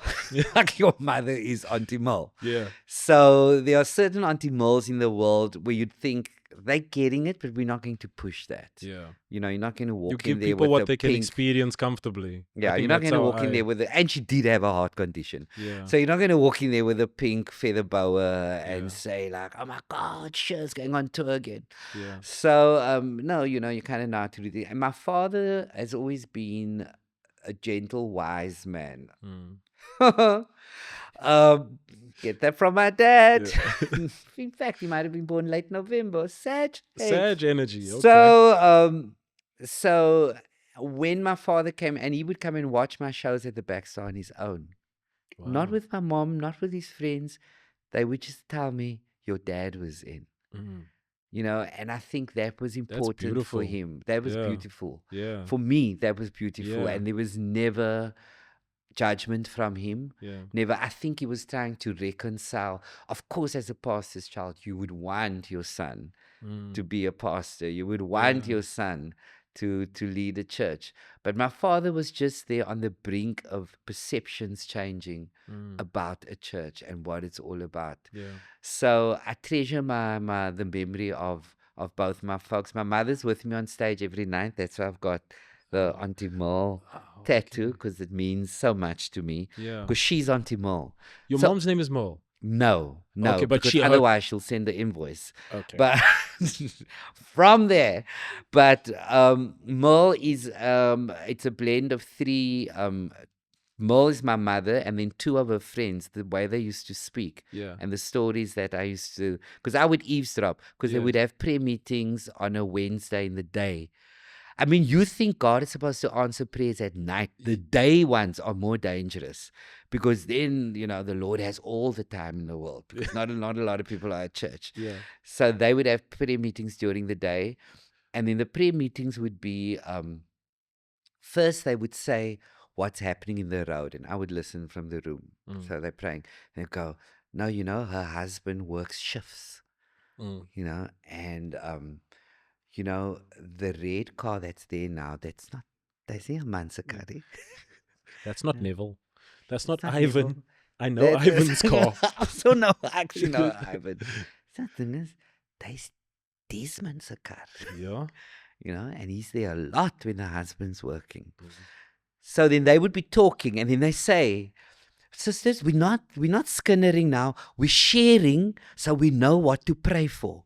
B: Like your mother is Auntie Mole.
A: Yeah.
B: So there are certain Auntie Moles in the world where you'd think they're getting it, but we're not going to push that.
A: Yeah.
B: You know, you're not going to
A: You
B: walk
A: give
B: in there
A: people
B: with
A: what
B: a
A: they can
B: pink.
A: experience comfortably. I
B: Yeah,
A: think
B: you're not
A: that's
B: going to
A: how
B: walk in there with a, and she did have a heart condition.
A: Yeah.
B: So you're not going to walk in there with a pink feather boa and say like, oh my God, Cher's going on tour again.
A: Yeah.
B: So, no, you know, you kind of know how to do that. And my father has always been a gentle, wise man. Get that from my dad.
A: Yeah.
B: In fact, he might have been born late November. Sag. Hey.
A: Sag energy. Okay.
B: So, so when my father came, and he would come and watch my shows at the Backstar on his own, not
A: Wow.
B: with my mom, not with his friends. They would just tell me, your dad was in. You know, and I think that was important for
A: beautiful.
B: him. That was
A: Yeah.
B: beautiful.
A: Yeah.
B: For me, that was beautiful.
A: Yeah.
B: And there was never judgment from him.
A: Yeah.
B: Never. I think he was trying to reconcile. Of course, as a pastor's child, you would want your son to be a pastor. You would want your son to lead a church. But my father was just there on the brink of perceptions changing about a church and what it's all about.
A: Yeah.
B: So I treasure the memory of both my folks. My mother's with me on stage every night. That's why I've got the Auntie Mo tattoo, because it means so much to me.
A: Yeah.
B: Because she's Auntie Mo.
A: Your
B: So-
A: mom's name is Mo.
B: No,
A: Okay, but
B: because otherwise she'll send the invoice.
A: Okay.
B: But from there, but Mo is it's a blend of three. Mo is my mother, and then two of her friends. The way they used to speak, and the stories that I used to, because I would eavesdrop, because they would have prayer meetings on a Wednesday in the day. I mean, you think God is supposed to answer prayers at night. The day ones are more dangerous, because then, you know, the Lord has all the time in the world, because not a lot of people are at church. So they would have prayer meetings during the day. And then the prayer meetings would be, first they would say what's happening in the road, and I would listen from the room. So they're praying. They'd go, no, you know, her husband works shifts, you know, and you know, the red car that's there now, that's not a Mansakari.
A: That's not Neville. That's not
B: not
A: Ivan.
B: Neville.
A: I know Ivan's car.
B: I also know, actually know Ivan. Something is, there's Desmond's a car.
A: Yeah.
B: You know, and he's there a lot when the husband's working. So then they would be talking, and then they say, sisters, we're not skinnering now. We're sharing so we know what to pray for.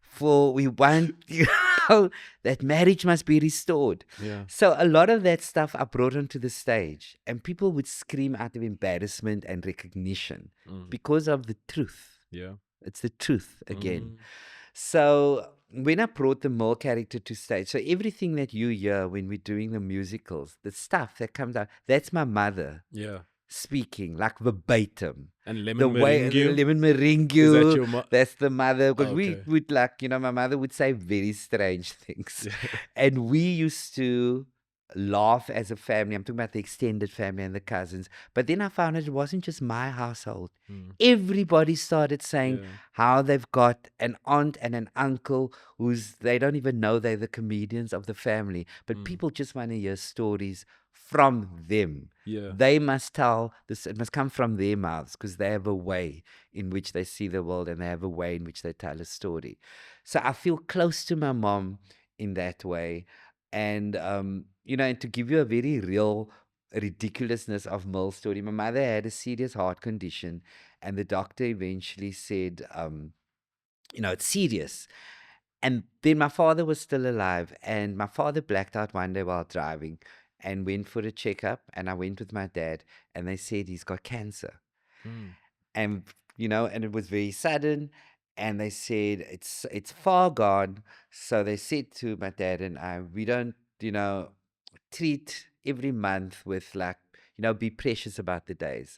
B: For we want, you know, that marriage must be restored.
A: Yeah.
B: So a lot of that stuff I brought onto the stage, and people would scream out of embarrassment and recognition because of the truth.
A: Yeah.
B: It's the truth again. So when I brought the mole character to stage, so everything that you hear when we're doing the musicals, the stuff that comes out, that's my mother
A: Yeah.
B: speaking, like verbatim.
A: And
B: The
A: lemon
B: way
A: meringue.
B: lemon meringue,
A: Is that your
B: that's the mother. Because we
A: Okay.
B: would, like, you know, my mother would say very strange things. And we used to laugh as a family. I'm talking about the extended family and the cousins. But then I found out it wasn't just my household. Everybody started saying how they've got an aunt and an uncle they don't even know they're the comedians of the family. But people just want to hear stories from them.
A: Yeah.
B: They must tell this, it must come from their mouths, because they have a way in which they see the world, and they have a way in which they tell a story. So I feel close to my mom in that way. And, you know, and to give you a very real ridiculousness of Mill's story, my mother had a serious heart condition, and the doctor eventually said, you know, it's serious. And then my father was still alive, and my father blacked out one day while driving. and went for a checkup. And I went with my dad, and they said he's got cancer.
A: Mm.
B: And and it was very sudden. And they said it's far gone. So they said to my dad and I, we don't treat every month with like be precious about the days.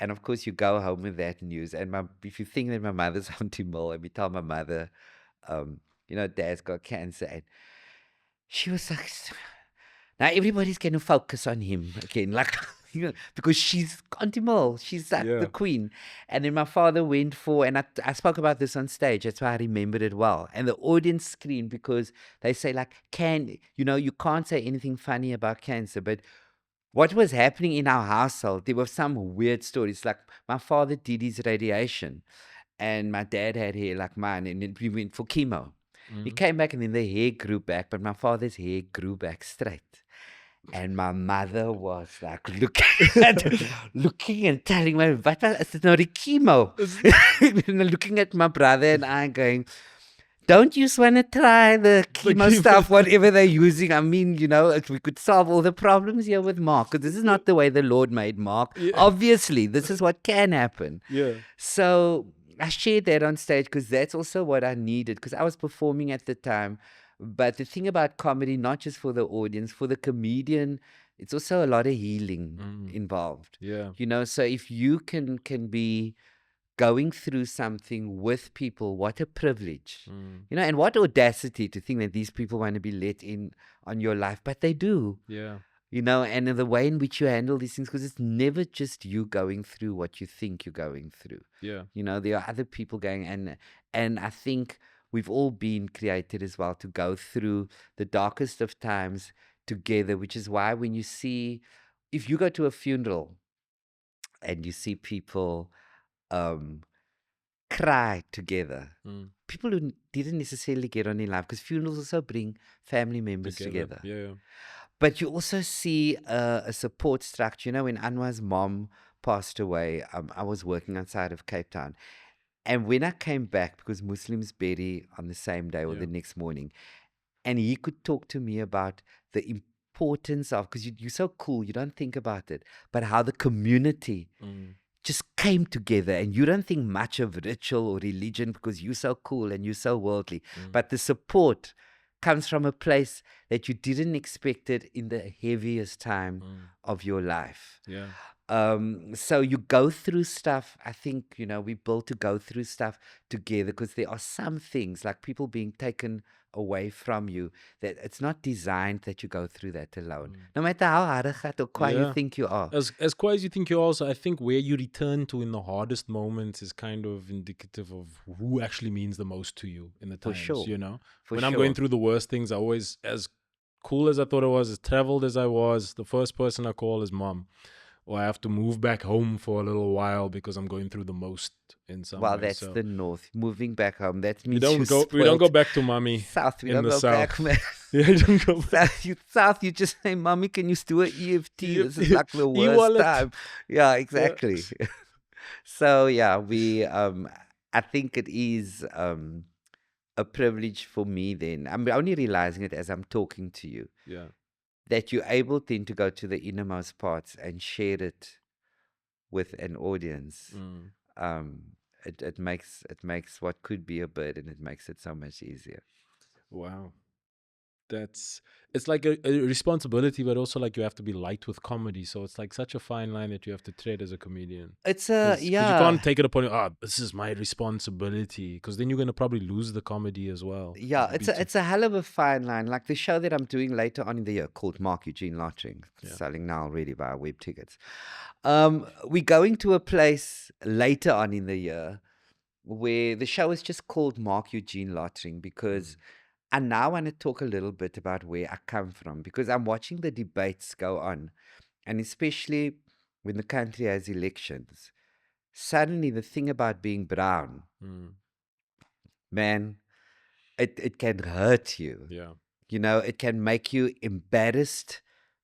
B: And of course, you go home with that news. And if you think that my mother's Auntie Mill, and we tell my mother, Dad's got cancer, and she was like, now everybody's going to focus on him again, like, because she's Auntie Mill, she's like the queen. And then my father went for, and I spoke about this on stage, that's why I remembered it well. And the audience screamed because they say, like, you can't say anything funny about cancer, but what was happening in our household, there were some weird stories. Like, my father did his radiation, and my dad had hair like mine, and then we went for chemo. He came back, and then the hair grew back, but my father's hair grew back straight. And my mother was like looking and telling me, "What was it's not a chemo?" Looking at my brother and I going, don't you just want to try the chemo stuff, whatever they're using? I mean, if we could solve all the problems here with Marc, because this is not the way the Lord made Marc. Yeah. Obviously, this is what can happen. Yeah. So I shared that on stage because that's also what I needed, because I was performing at the time. But the thing about comedy, not just for the audience, for the comedian, it's also a lot of healing involved. Yeah. So if you can be going through something with people, what a privilege. And what audacity to think that these people want to be let in on your life, but they do. Yeah. And the way in which you handle these things, because it's never just you going through what you think you're going through. Yeah. There are other people going, and I think we've all been created as well to go through the darkest of times together, which is why when you see, if you go to a funeral and you see people cry together, people who didn't necessarily get on in life, because funerals also bring family members together. Yeah. But you also see a support structure. When Anwar's mom passed away, I was working outside of Cape Town. And when I came back, because Muslims bury on the same day or the next morning, and he could talk to me about the importance of, because you're so cool, you don't think about it, but how the community just came together, and you don't think much of ritual or religion because you're so cool and you're so worldly. But the support comes from a place that you didn't expect it in the heaviest time of your life. Yeah. So you go through stuff. I think, we're built to go through stuff together, because there are some things, like people being taken away from you, that it's not designed that you go through that alone. No matter how hard or quiet you think you are.
A: As quiet as you think you are, also, I think where you return to in the hardest moments is kind of indicative of who actually means the most to you in the times, when I'm going through the worst things, I always, as cool as I thought I was, as traveled as I was, the first person I call is mom. Or I have to move back home for a little while because I'm going through the most in some way.
B: Well, that's the north. Moving back home, that means
A: we don't go back to mommy.
B: South, we don't
A: go
B: south. Back, man.
A: Yeah, you don't go back.
B: South, you just say, mommy, can you do an EFT? This is like the worst time. Yeah, exactly. Yeah. So, yeah, I think it is a privilege for me then. I'm only realizing it as I'm talking to you. Yeah. That you're able then to go to the innermost parts and share it with an audience. It makes what could be a burden, it makes it so much easier.
A: Wow. It's like a responsibility, but also like you have to be light with comedy. So it's like such a fine line that you have to tread as a comedian.
B: It's yeah.
A: You can't take it upon you. This is my responsibility, because then you're gonna probably lose the comedy as well.
B: Yeah, it's a hell of a fine line. Like the show that I'm doing later on in the year called Marc Lottering, selling now already via web tickets. We're going to a place later on in the year where the show is just called Marc Lottering, because I now want to talk a little bit about where I come from, because I'm watching the debates go on, and especially when the country has elections, suddenly the thing about being brown, man, it can hurt you. Yeah. It can make you embarrassed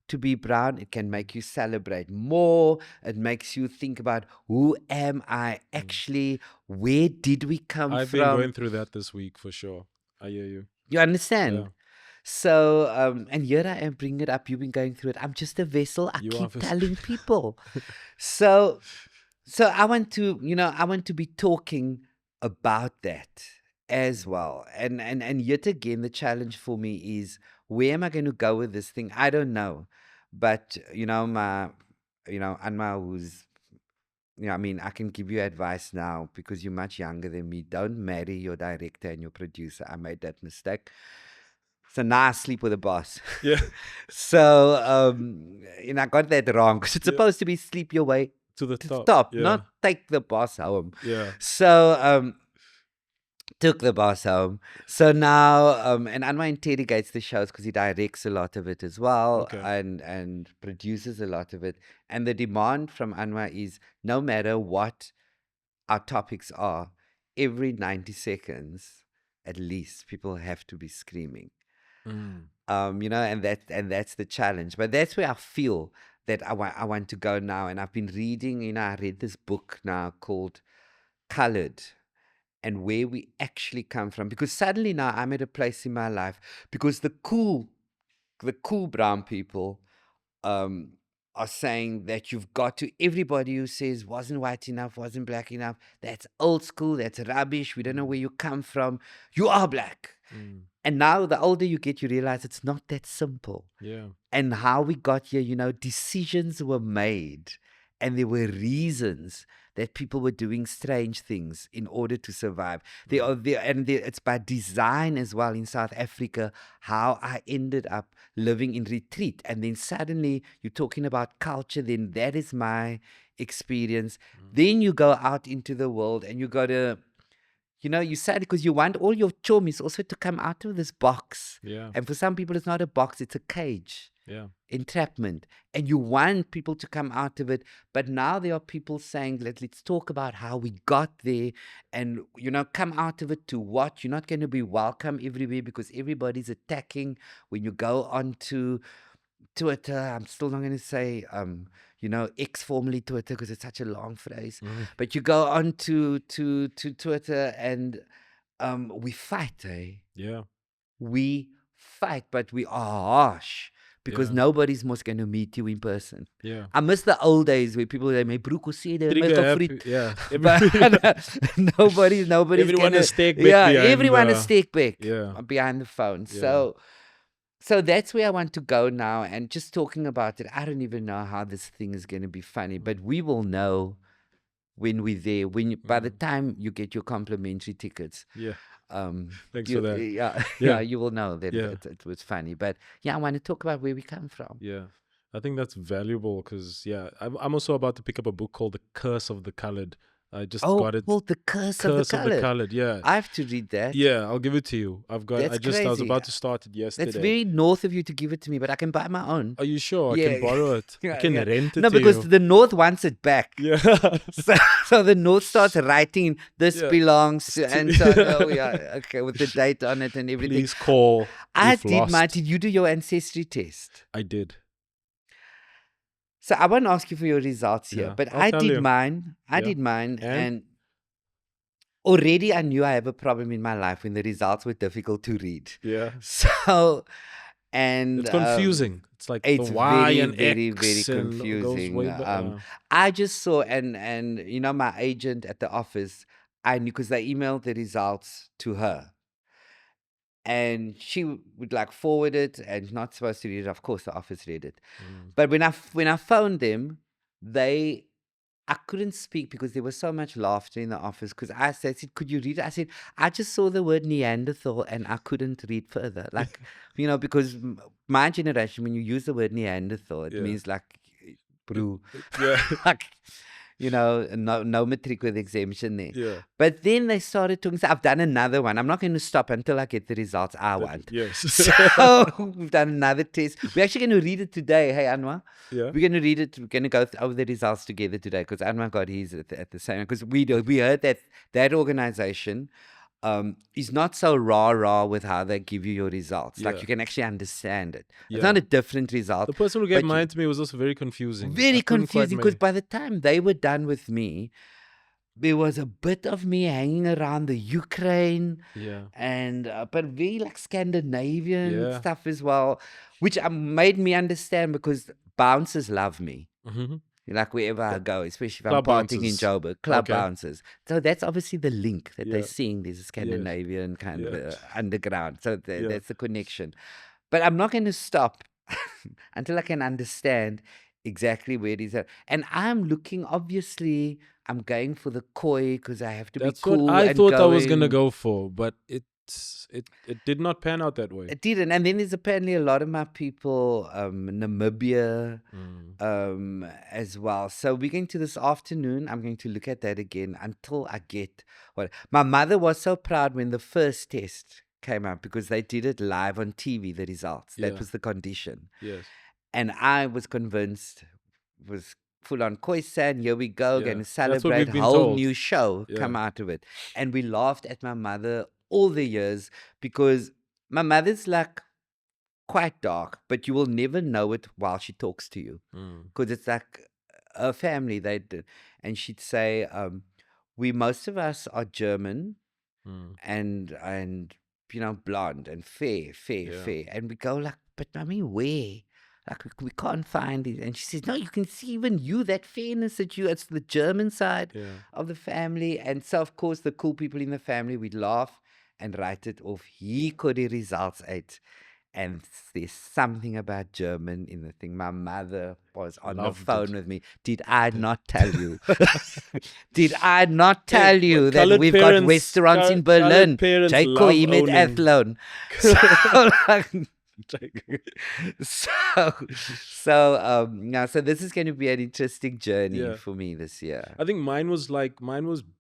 B: to be brown. It can make you celebrate more. It makes you think about, who am I actually? Where did we come from?
A: I've been going through that this week for sure. I hear you.
B: You understand?
A: Yeah.
B: So, and here I am bringing it up. You've been going through it. I'm just a vessel. I
A: You are
B: keep
A: vessel.
B: telling people. So, I want to, I want to be talking about that as well. And yet again, the challenge for me is, where am I going to go with this thing? I don't know. But, Anma, who's, I mean, I can give you advice now because you're much younger than me. Don't marry your director and your producer. I made that mistake. So now I sleep with a boss.
A: Yeah.
B: So, I got that wrong because it's
A: Yeah.
B: supposed to be sleep your way
A: To the
B: to
A: top.
B: the top,
A: Yeah.
B: not take the boss home.
A: Yeah.
B: So, took the boss home. So now, and Anwar interrogates the shows because he directs a lot of it as well,
A: Okay.
B: and produces a lot of it. And the demand from Anwar is, no matter what our topics are, every 90 seconds, at least, people have to be screaming.
A: Mm.
B: And that's the challenge. But that's where I feel that I want to go now. And I've been reading, I read this book now called Colored, and where we actually come from. Because suddenly now I'm at a place in my life, because the cool brown people are saying that you've got to, everybody who says wasn't white enough, wasn't black enough, that's old school, that's rubbish, we don't know where you come from, you are black.
A: Mm.
B: And now the older you get, you realize it's not that simple.
A: Yeah.
B: And how we got here, decisions were made, and there were reasons that people were doing strange things in order to survive. It's by design as well in South Africa, how I ended up living in retreat. And then suddenly you're talking about culture, then that is my experience. Then you go out into the world and you got to, you sad because you want all your chomis also to come out of this box.
A: Yeah.
B: And for some people, it's not a box, it's a cage.
A: Yeah.
B: Entrapment. And you want people to come out of it. But now there are people saying, let's talk about how we got there and, come out of it to what? You're not going to be welcome everywhere because everybody's attacking. When you go onto Twitter, I'm still not going to say, X, formerly Twitter, because it's such a long phrase.
A: Mm.
B: But you go on to Twitter and we fight, eh?
A: Yeah.
B: We fight, but we are harsh because
A: Yeah.
B: nobody's most going to meet you in person.
A: Yeah.
B: I miss the old days where people say, "My broek was hier, my
A: Trigger happy.
B: gefriet."
A: Yeah.
B: But nobody's
A: Everyone
B: gonna,
A: is stake back
B: yeah,
A: behind
B: everyone
A: the-
B: is stake back
A: Yeah.
B: behind the phone.
A: Yeah.
B: So that's where I want to go now. And just talking about it, I don't even know how this thing is going to be funny, but we will know when we're there. By the time you get your complimentary tickets.
A: Yeah. Thanks
B: You-
A: for that.
B: Yeah,
A: Yeah.
B: you will know that
A: Yeah.
B: it was funny. But yeah, I want to talk about where we come from.
A: Yeah. I think that's valuable because, I'm also about to pick up a book called The Curse of the Colored. I just got it.
B: Called The Curse of
A: Curse
B: the
A: of the
B: Colored.
A: Colored. Yeah.
B: I have to read that.
A: Yeah, I'll give it to you. I
B: That's
A: was
B: crazy.
A: about to start it yesterday.
B: That's very north of you to give it to me, but I can buy my own.
A: Are you sure? I
B: Yeah.
A: can borrow it. I
B: Yeah,
A: can
B: yeah.
A: rent it
B: No,
A: to
B: because
A: you.
B: the north wants it back.
A: Yeah.
B: So the north starts writing, this
A: Yeah.
B: belongs to, and so, okay, with the date on it and everything.
A: Please call.
B: I
A: if
B: did
A: lost.
B: did you do your ancestry test?
A: I did.
B: So I won't ask you for your results here,
A: Yeah,
B: but
A: I'll
B: I
A: tell
B: did
A: you.
B: mine. I
A: Yeah.
B: did mine,
A: And?
B: and already I knew I have a problem in my life when the results were difficult to read.
A: Yeah.
B: So, and
A: It's confusing. It's like
B: it's
A: the Y
B: very,
A: and
B: very,
A: X
B: very
A: and it goes
B: confusing.
A: way back.
B: I just saw, and my agent at the office, I knew because they emailed the results to her. And she would like forward it, and not supposed to read it. Of course, the office read it.
A: Mm.
B: But when I phoned them, I couldn't speak because there was so much laughter in the office. Because I said, "Could you read it?" I said, "I just saw the word Neanderthal and I couldn't read further." Like, because my generation, when you use the word Neanderthal, it
A: Yeah.
B: means like, brew,
A: Yeah.
B: like, no matric with exemption there.
A: Yeah.
B: But then they started talking. So I've done another one. I'm not going to stop until I get the results I want.
A: Yes.
B: So we've done another test. We're actually going to read it today. Hey, Anwar.
A: Yeah.
B: We're going to read it. We're going to go over the results together today because Anwar got his at the same. Because we heard that organization is not so rah with how they give you your results. Like
A: Yeah.
B: you can actually understand it.
A: Yeah.
B: It's not a different result.
A: The person who
B: but
A: gave
B: you-
A: mine to me was also very confusing.
B: Very
A: I couldn't quite
B: confusing because
A: make-
B: by the time they were done with me, there was a bit of me hanging around the Ukraine
A: Yeah.
B: and but very like Scandinavian
A: Yeah.
B: stuff as well, which made me understand because bouncers love me.
A: Mm-hmm.
B: Like wherever I go, especially if
A: Club
B: I'm partying in
A: bouncers.
B: Joburg, club
A: Okay.
B: bouncers. So that's obviously the link that
A: Yeah.
B: they're seeing. There's a Scandinavian kind of
A: Yeah.
B: underground. So
A: Yeah.
B: that's the connection. But I'm not going to stop until I can understand exactly where it is at. And I'm looking, obviously, I'm going for the koi because I have to
A: That's
B: be
A: what
B: cool
A: I
B: and
A: thought I was gonna
B: going.
A: go for, but it did not pan out that way.
B: It didn't. And then there's apparently a lot of my people, Namibia, as well. So we're going to this afternoon. I'm going to look at that again until I get what my mother was so proud when the first test came out because they did it live on TV, the results.
A: Yeah.
B: That was the condition.
A: Yes.
B: And I was convinced, was full on Khoisan, here we go,
A: Yeah.
B: going to
A: That's what
B: celebrate,
A: we've
B: a
A: been
B: whole
A: told.
B: new show come
A: Yeah.
B: out of it. And we laughed at my mother all the years because my mother's like quite dark, but you will never know it while she talks to you because it's like a family. And she'd say, "We most of us are German and you know blonde and fair,
A: Yeah.
B: fair." And we go like, "But I mean, where?" Like we can't find it. And she says, "No, you can see even you that fairness that you. It's the German side
A: Yeah.
B: of the family." And so of course the cool people in the family we'd laugh and write it off. He could the results out. And there's something about German in the thing. My mother was on
A: Loved
B: the phone
A: it.
B: with me. Did I not tell you? Did I not tell
A: Hey,
B: you that
A: coloured
B: we've got
A: parents-
B: restaurants in
A: coloured
B: Berlin?
A: parents
B: Jaco
A: love
B: hier met
A: owning-
B: Athlone. So this is going to be an interesting journey
A: Yeah.
B: for me this year.
A: I think mine was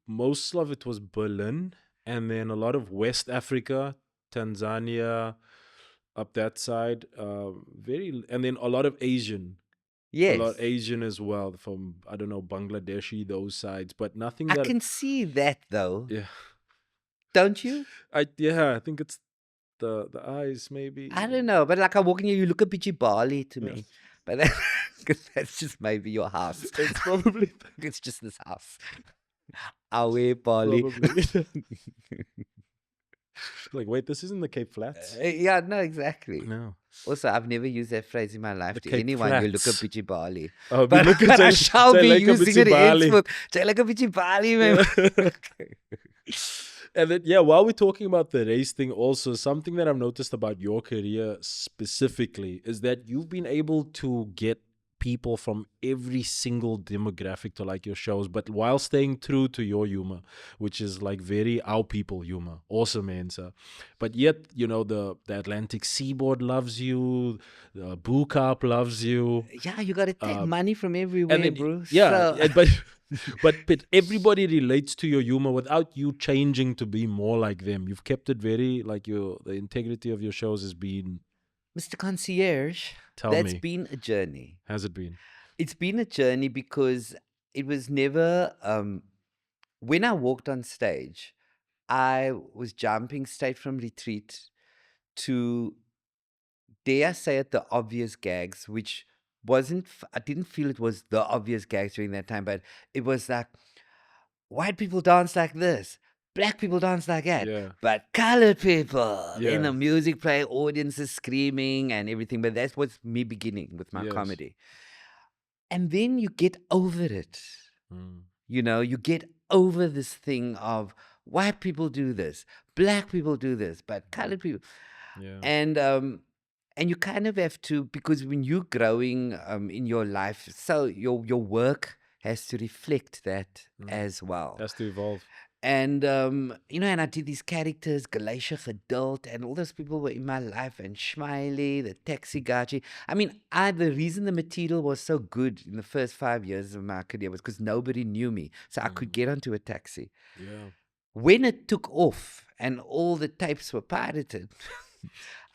A: most of it was Berlin, and then a lot of West Africa, Tanzania, up that side. And then a lot of Asian.
B: Yes.
A: A lot Asian as well, from I don't know, Bangladeshi, those sides, but nothing
B: I
A: that
B: can see that though.
A: yeah.
B: Don't you?
A: I think it's the eyes maybe.
B: I don't know, but like I walk in here, you look a bit Bali to
A: Yeah.
B: me. But that's just maybe your house.
A: It's probably
B: It's just this house. Awe Bali.
A: probably like, wait, this isn't the Cape Flats.
B: Yeah, no, exactly.
A: No.
B: Also, I've never used that phrase in my life
A: The
B: to
A: Cape
B: anyone. You look a
A: Flats.
B: bit Bali.
A: Oh,
B: But, but I shall be using it
A: Bali.
B: henceforth. Jy like 'n bietjie Bali, man.
A: And then, yeah, while we're talking about the race thing, also something that I've noticed about your career specifically is that you've been able to get people from every single demographic to like your shows, but while staying true to your humor, which is like very our people humor. Awesome answer. But yet, you know, the Atlantic Seaboard loves you, the Boo Carp loves you.
B: Yeah, you got to take money from everywhere,
A: And then,
B: bro.
A: yeah,
B: So-
A: but everybody relates to your humor without you changing to be more like them. You've kept it very like the integrity of your shows has been.
B: Mr. Concierge,
A: Tell
B: that's
A: me.
B: been a journey.
A: Has it been?
B: It's been a journey because it was never when I walked on stage, I was jumping straight from retreat to, dare I say it, the obvious gags, which wasn't I didn't feel it was the obvious gags during that time, but it was like white people dance like this, black people dance like that,
A: Yeah.
B: but colored people,
A: Yeah.
B: then the music play, audiences screaming and everything. But that was me beginning with my
A: Yes.
B: comedy. And then you get over it. You know, you get over this thing of white people do this, black people do this, but colored people.
A: Yeah.
B: And you kind of have to, because when you're growing in your life, so your work has to reflect that as well.
A: Has to evolve.
B: And, you know, and I did these characters, Galatia Geduld, and all those people were in my life, and Schmiley, the taxi gachi. I mean, the reason the material was so good in the first 5 years of my career was because nobody knew me. So I could get onto a taxi.
A: Yeah.
B: When it took off and all the tapes were pirated,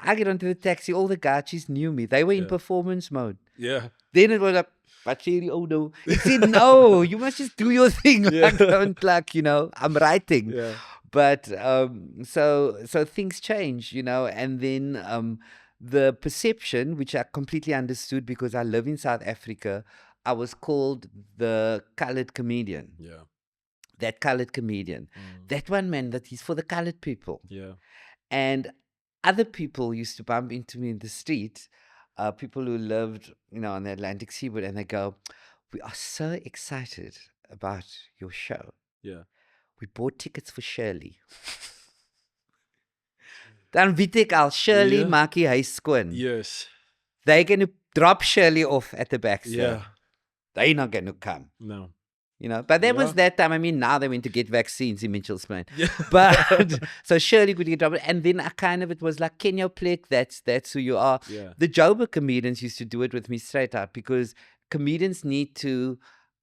B: I get onto the taxi, all the gachis knew me. They were in
A: Yeah.
B: performance mode.
A: Yeah.
B: Then it was like, Pacheri, oh no. He said, no, you must just do your thing.
A: Yeah.
B: Like, don't like, you know, I'm writing.
A: Yeah.
B: But so things change, you know, and then the perception, which I completely understood because I live in South Africa, I was called the colored comedian.
A: Yeah.
B: that colored comedian. That one man, that he's for the colored people.
A: Yeah.
B: And other people used to bump into me in the street, people who lived, on the Atlantic seaboard, and they go, "We are so excited about your show.
A: Yeah.
B: We bought tickets for Shirley." Dan weet ek al, Shirley
A: Yeah.
B: maak die huis skoon.
A: Yes.
B: They're going to drop Shirley off at the back.
A: Yeah.
B: They're not going to come.
A: No.
B: But there was
A: Yeah.
B: that time. I mean, now they went to get vaccines in Mitchell's Plain.
A: Yeah.
B: But so Shirley would get dropped. And then it was like, Kenya Plek, that's who you are.
A: Yeah.
B: The Joburg comedians used to do it with me straight up, because comedians need to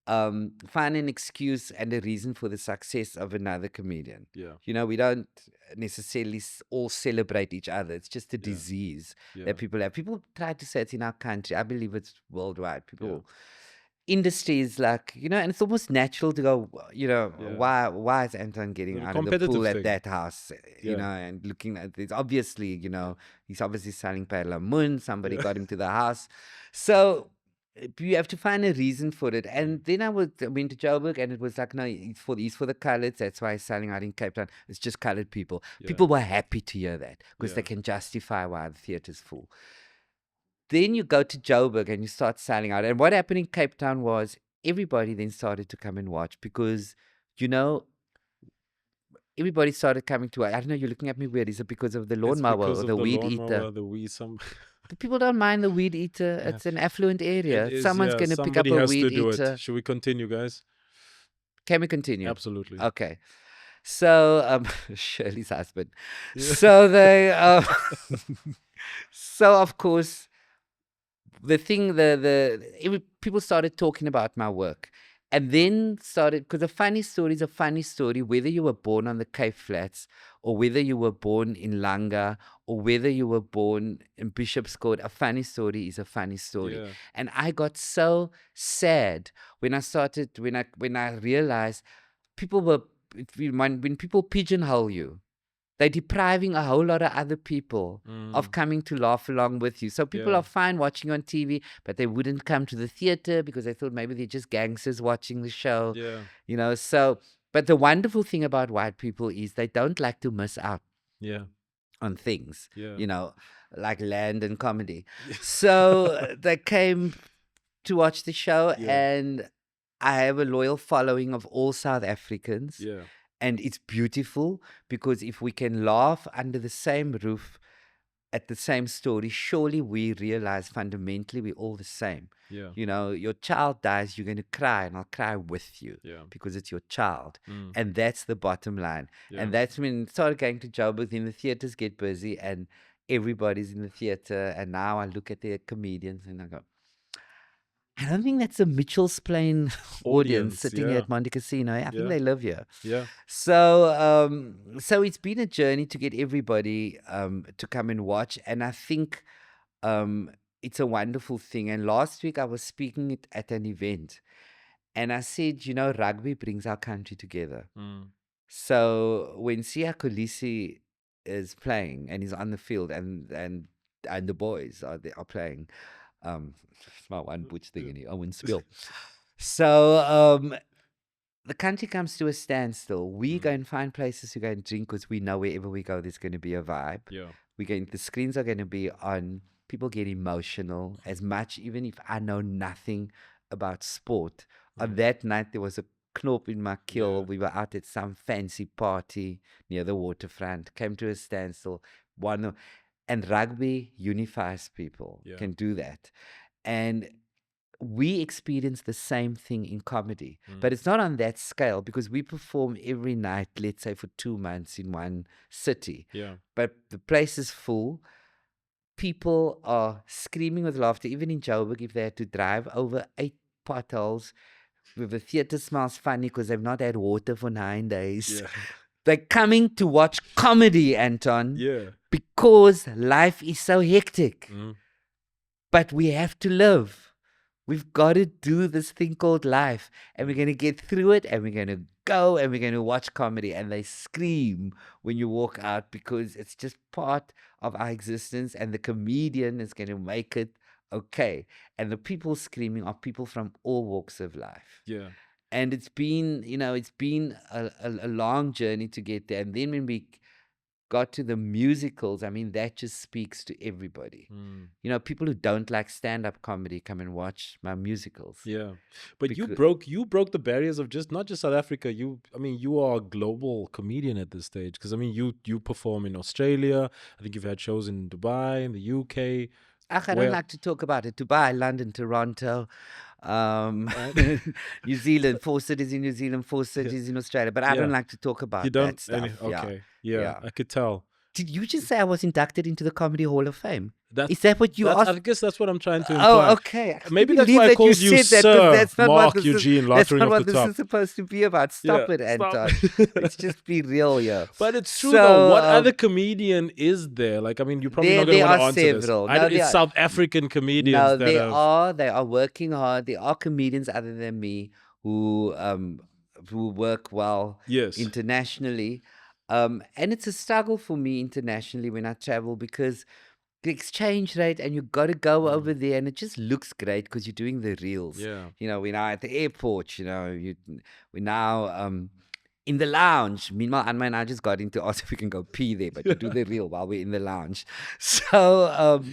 B: find an excuse and a reason for the success of another comedian.
A: Yeah.
B: We don't necessarily all celebrate each other. It's just a disease
A: Yeah.
B: that people have. People try to say it's in our country. I believe it's worldwide. Industry is like, and it's almost natural to go, why is Anton getting
A: The
B: out of the
A: competitive
B: pool at
A: thing.
B: that house, and looking at this, obviously, he's obviously selling Perla Moon, somebody got him to the house. So you have to find a reason for it. And then I went to Joburg, and it was like, no, he's for the coloureds. That's why he's selling out in Cape Town. It's just coloured people.
A: Yeah.
B: People were happy to hear that, because they
A: Yeah.
B: can justify why the theatre's full. Then you go to Joburg and you start selling out. And what happened in Cape Town was everybody then started to come and watch, because, everybody started coming to. I don't know, you're looking at me weird. Is it because of the
A: It's
B: lawnmower
A: because
B: or
A: of
B: the weed eater?
A: The weed,
B: The people don't mind the weed eater.
A: Yeah.
B: It's an affluent area.
A: It is,
B: Someone's
A: yeah,
B: going to pick up
A: somebody
B: a
A: has
B: weed
A: to do
B: eater.
A: it. Should we continue, guys?
B: Can we continue?
A: Absolutely.
B: Okay. So, Shirley's husband.
A: Yeah.
B: So they, so of course, the thing, people started talking about my work, and then because a funny story is a funny story, whether you were born on the Cape Flats, or whether you were born in Langa, or whether you were born in Bishop's Court. A funny story is a funny story.
A: Yeah.
B: And I got so sad when I realized people were, when people pigeonhole you, they're depriving a whole lot of other people of coming to laugh along with you. So people
A: Yeah.
B: are fine watching on TV, but they wouldn't come to the theater because they thought maybe they're just gangsters watching the show.
A: Yeah.
B: So, but the wonderful thing about white people is they don't like to miss out
A: Yeah.
B: on things,
A: Yeah.
B: like land and comedy. So they came to watch the show,
A: Yeah.
B: and I have a loyal following of all South Africans.
A: Yeah.
B: And it's beautiful, because if we can laugh under the same roof at the same story, surely we realize fundamentally we're all the same.
A: Yeah.
B: Your child dies, you're going to cry, and I'll cry with you,
A: Yeah.
B: because it's your child.
A: Mm.
B: And that's the bottom line.
A: Yeah.
B: And that's when it started going to Joburg, then the theaters get busy and everybody's in the theater. And now I look at the comedians and I go, I don't think that's a Mitchell's Plain audience sitting
A: yeah.
B: at Monte Casino. I think
A: Yeah.
B: they live here.
A: Yeah.
B: So it's been a journey to get everybody to come and watch. And I think it's a wonderful thing. And last week I was speaking at an event, and I said, rugby brings our country together.
A: Mm.
B: So when Siya Kolisi is playing and he's on the field, and the boys are playing, it's my one butch thing in here, I wouldn't spill. So the country comes to a standstill. We go and find places to go and drink, because we know wherever we go there's going to be a vibe.
A: Yeah.
B: The screens are going to be on. People get emotional as much, even if I know nothing about sport. On that night there was a knop in my keel.
A: Yeah.
B: We were out at some fancy party near the waterfront, came to a standstill. And rugby unifies people,
A: Yeah.
B: can do that. And we experience the same thing in comedy, but it's not on that scale, because we perform every night, let's say for 2 months in one city.
A: Yeah.
B: But the place is full. People are screaming with laughter, even in Joburg, if they had to drive over 8 potholes. The theater smells funny because they've not had water for 9 days.
A: Yeah.
B: They're coming to watch comedy, Anton,
A: Yeah.
B: because life is so hectic.
A: Mm.
B: But we have to live. We've got to do this thing called life, and we're going to get through it, and we're going to go, and we're going to watch comedy. And they scream when you walk out, because it's just part of our existence, and the comedian is going to make it okay. And the people screaming are people from all walks of life.
A: Yeah.
B: And it's been, it's been a long journey to get there. And then when we got to the musicals, I mean, that just speaks to everybody. People who don't like stand-up comedy come and watch my musicals.
A: Yeah, but you
B: Because-
A: broke the barriers of not just South Africa. You are a global comedian at this stage, because I mean, you perform in Australia. I think you've had shows in Dubai, in the UK.
B: I don't like to talk about it. Dubai, London, Toronto, New Zealand, 4 cities in New Zealand, 4 cities in Australia. But I don't like to talk about
A: You don't.
B: that stuff.
A: Okay. Yeah, I could tell.
B: Did you just say I was inducted into the Comedy Hall of Fame?
A: That's,
B: Is that what you asked?
A: I guess that's what I'm trying to imply.
B: Oh, okay.
A: Maybe that's why I called you Sir Marc Eugene
B: That's
A: Lottering
B: not
A: off
B: what
A: the
B: this
A: top.
B: is supposed to be about. Stop it, Anton. Let's just be real here.
A: But it's true
B: So,
A: though. What other comedian is there? Like, I mean, you're probably not going to want to answer
B: several.
A: this.
B: No,
A: It's South African comedians
B: No,
A: that
B: they
A: have...
B: They are working hard. There are comedians other than me who work well
A: Yes.
B: internationally. And it's a struggle for me internationally when I travel, because the exchange rate, and you got to go over there, and it just looks great because you're doing the reels.
A: Yeah.
B: We're now at the airport, we're now in the lounge. Meanwhile, Anma and I just got into ask if we can go pee there, but you do the reel while we're in the lounge. So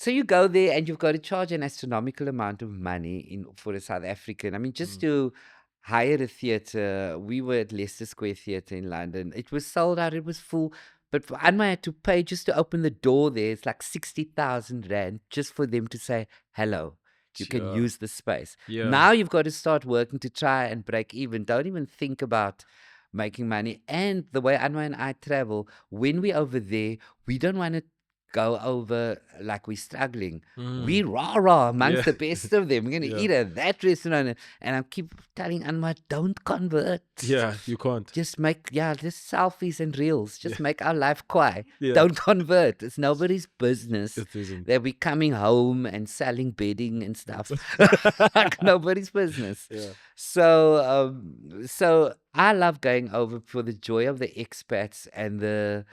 B: you go there and you've got to charge an astronomical amount of money for a South African. I mean, just to hire a theatre. We were at Leicester Square Theatre in London. It was sold out. It was full. But for Anma had to pay just to open the door there. It's like 60,000 Rand just for them to say hello. You can use the space.
A: Yeah.
B: Now you've got to start working to try and break even. Don't even think about making money. And the way Anma and I travel, when we're over there, we don't want to go over like we're struggling. We rah amongst the best of them. We're going to eat at that restaurant. And I keep telling Anma, don't convert.
A: Yeah, you can't.
B: Just make, just selfies and reels. Just make our life quiet. Don't convert. It's nobody's business.
A: It isn't.
B: They'll be coming home and selling bedding and stuff. Like nobody's business.
A: Yeah.
B: So I love going over for the joy of the expats and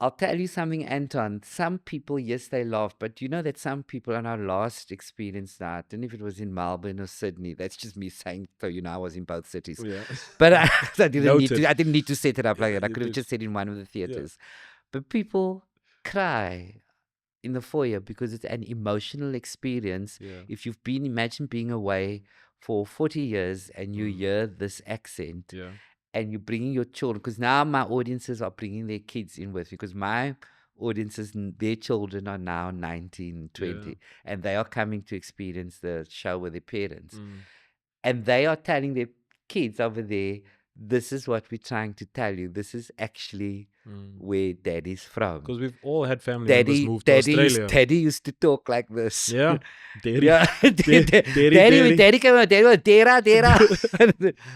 B: I'll tell you something, Anton. Some people, yes, they laugh, but you know that some people on our last experience now, I don't know if it was in Melbourne or Sydney. That's just me saying, so I was in both cities.
A: Yeah.
B: But I didn't need to set it up like that. I
A: You
B: could have
A: did.
B: just said in one of the theaters. But people cry in the foyer because it's an emotional experience.
A: Yeah.
B: If you've imagine being away for 40 years and you hear this accent.
A: Yeah.
B: And you're bringing your children, because now my audiences are bringing their kids in with, because my audiences, their children are now 19, 20, and they are coming to experience the show with their parents. And they are telling their kids over there, this is what we're trying to tell you. This is actually where Daddy's from.
A: Because we've all had family members move to Australia.
B: Daddy used to talk like this.
A: Yeah. Daddy.
B: Yeah. Daddy came out, Daddy was Dera.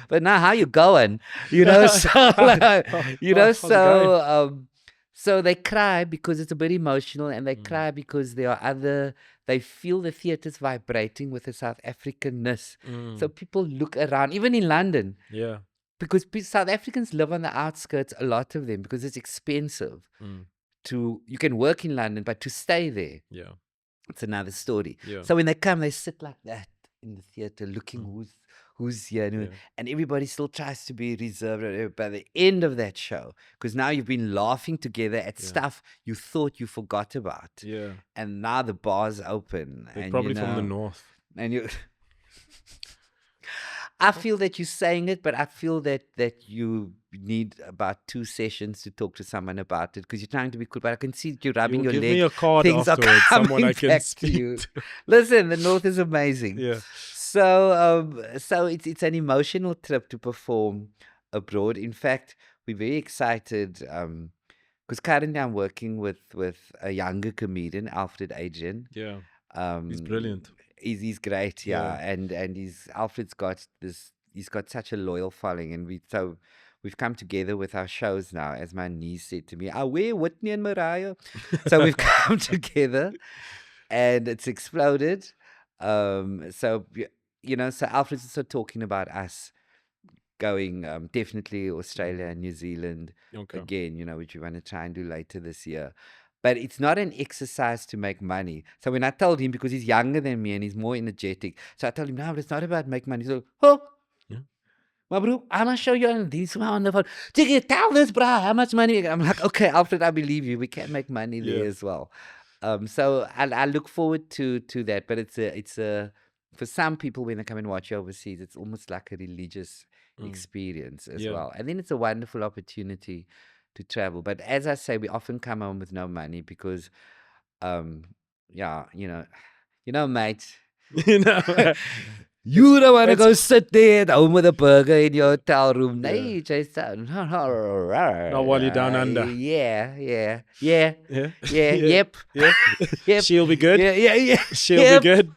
B: But now how you going? So they cry because it's a bit emotional, and they cry because they feel the theatre's vibrating with the South Africanness. So people look around, even in London.
A: Yeah.
B: Because South Africans live on the outskirts, a lot of them, because it's expensive. You can work in London, but to stay there, it's another story.
A: Yeah.
B: So when they come, they sit like that in the theatre, looking who's here, and everybody still tries to be reserved. By the end of that show, because now you've been laughing together at stuff you thought you forgot about, and now the bar's open.
A: They're
B: and
A: probably from the north.
B: And you. I feel that you're saying it, but I feel that you need about 2 sessions to talk to someone about it, because you're trying to be cool. But I can see you rubbing your
A: Give
B: leg.
A: me a card
B: Things
A: afterwards,
B: are coming
A: someone I can
B: back to
A: speak
B: you.
A: to.
B: Listen, the North is amazing.
A: Yeah.
B: So it's an emotional trip to perform abroad. In fact, we're very excited because currently I'm working with a younger comedian, Alfred Adrian.
A: Yeah. He's brilliant.
B: He's great, and Alfred's got he's got such a loyal following, and we've come together with our shows now, as my niece said to me, we're Whitney and Mariah. So we've come together, and it's exploded. So Alfred's also talking about us going definitely Australia and New Zealand again, which we want to try and do later this year. But it's not an exercise to make money. So when I told him, because he's younger than me and he's more energetic, so I told him, no, but it's not about making money. He's like, my bro, I'm gonna show you on this one on the phone. Tell this, bro, how much money? I'm like, okay, Alfred, I believe you. We can make money there as well. So I look forward to that. But it's a for some people when they come and watch you overseas, it's almost like a religious experience as
A: Yeah.
B: well. And then it's a wonderful opportunity to travel. But as I say, we often come home with no money because, yeah, mate.
A: You know,
B: You don't want to
A: it's-
B: go sit there at home with a burger in your hotel room.
A: Yeah.
B: Nee, just
A: not while you're down under.
B: Yeah.
A: Yeah.
B: Yep.
A: Yeah.
B: Yep.
A: She'll be good.
B: Yeah.
A: She'll
B: Yep.
A: be good.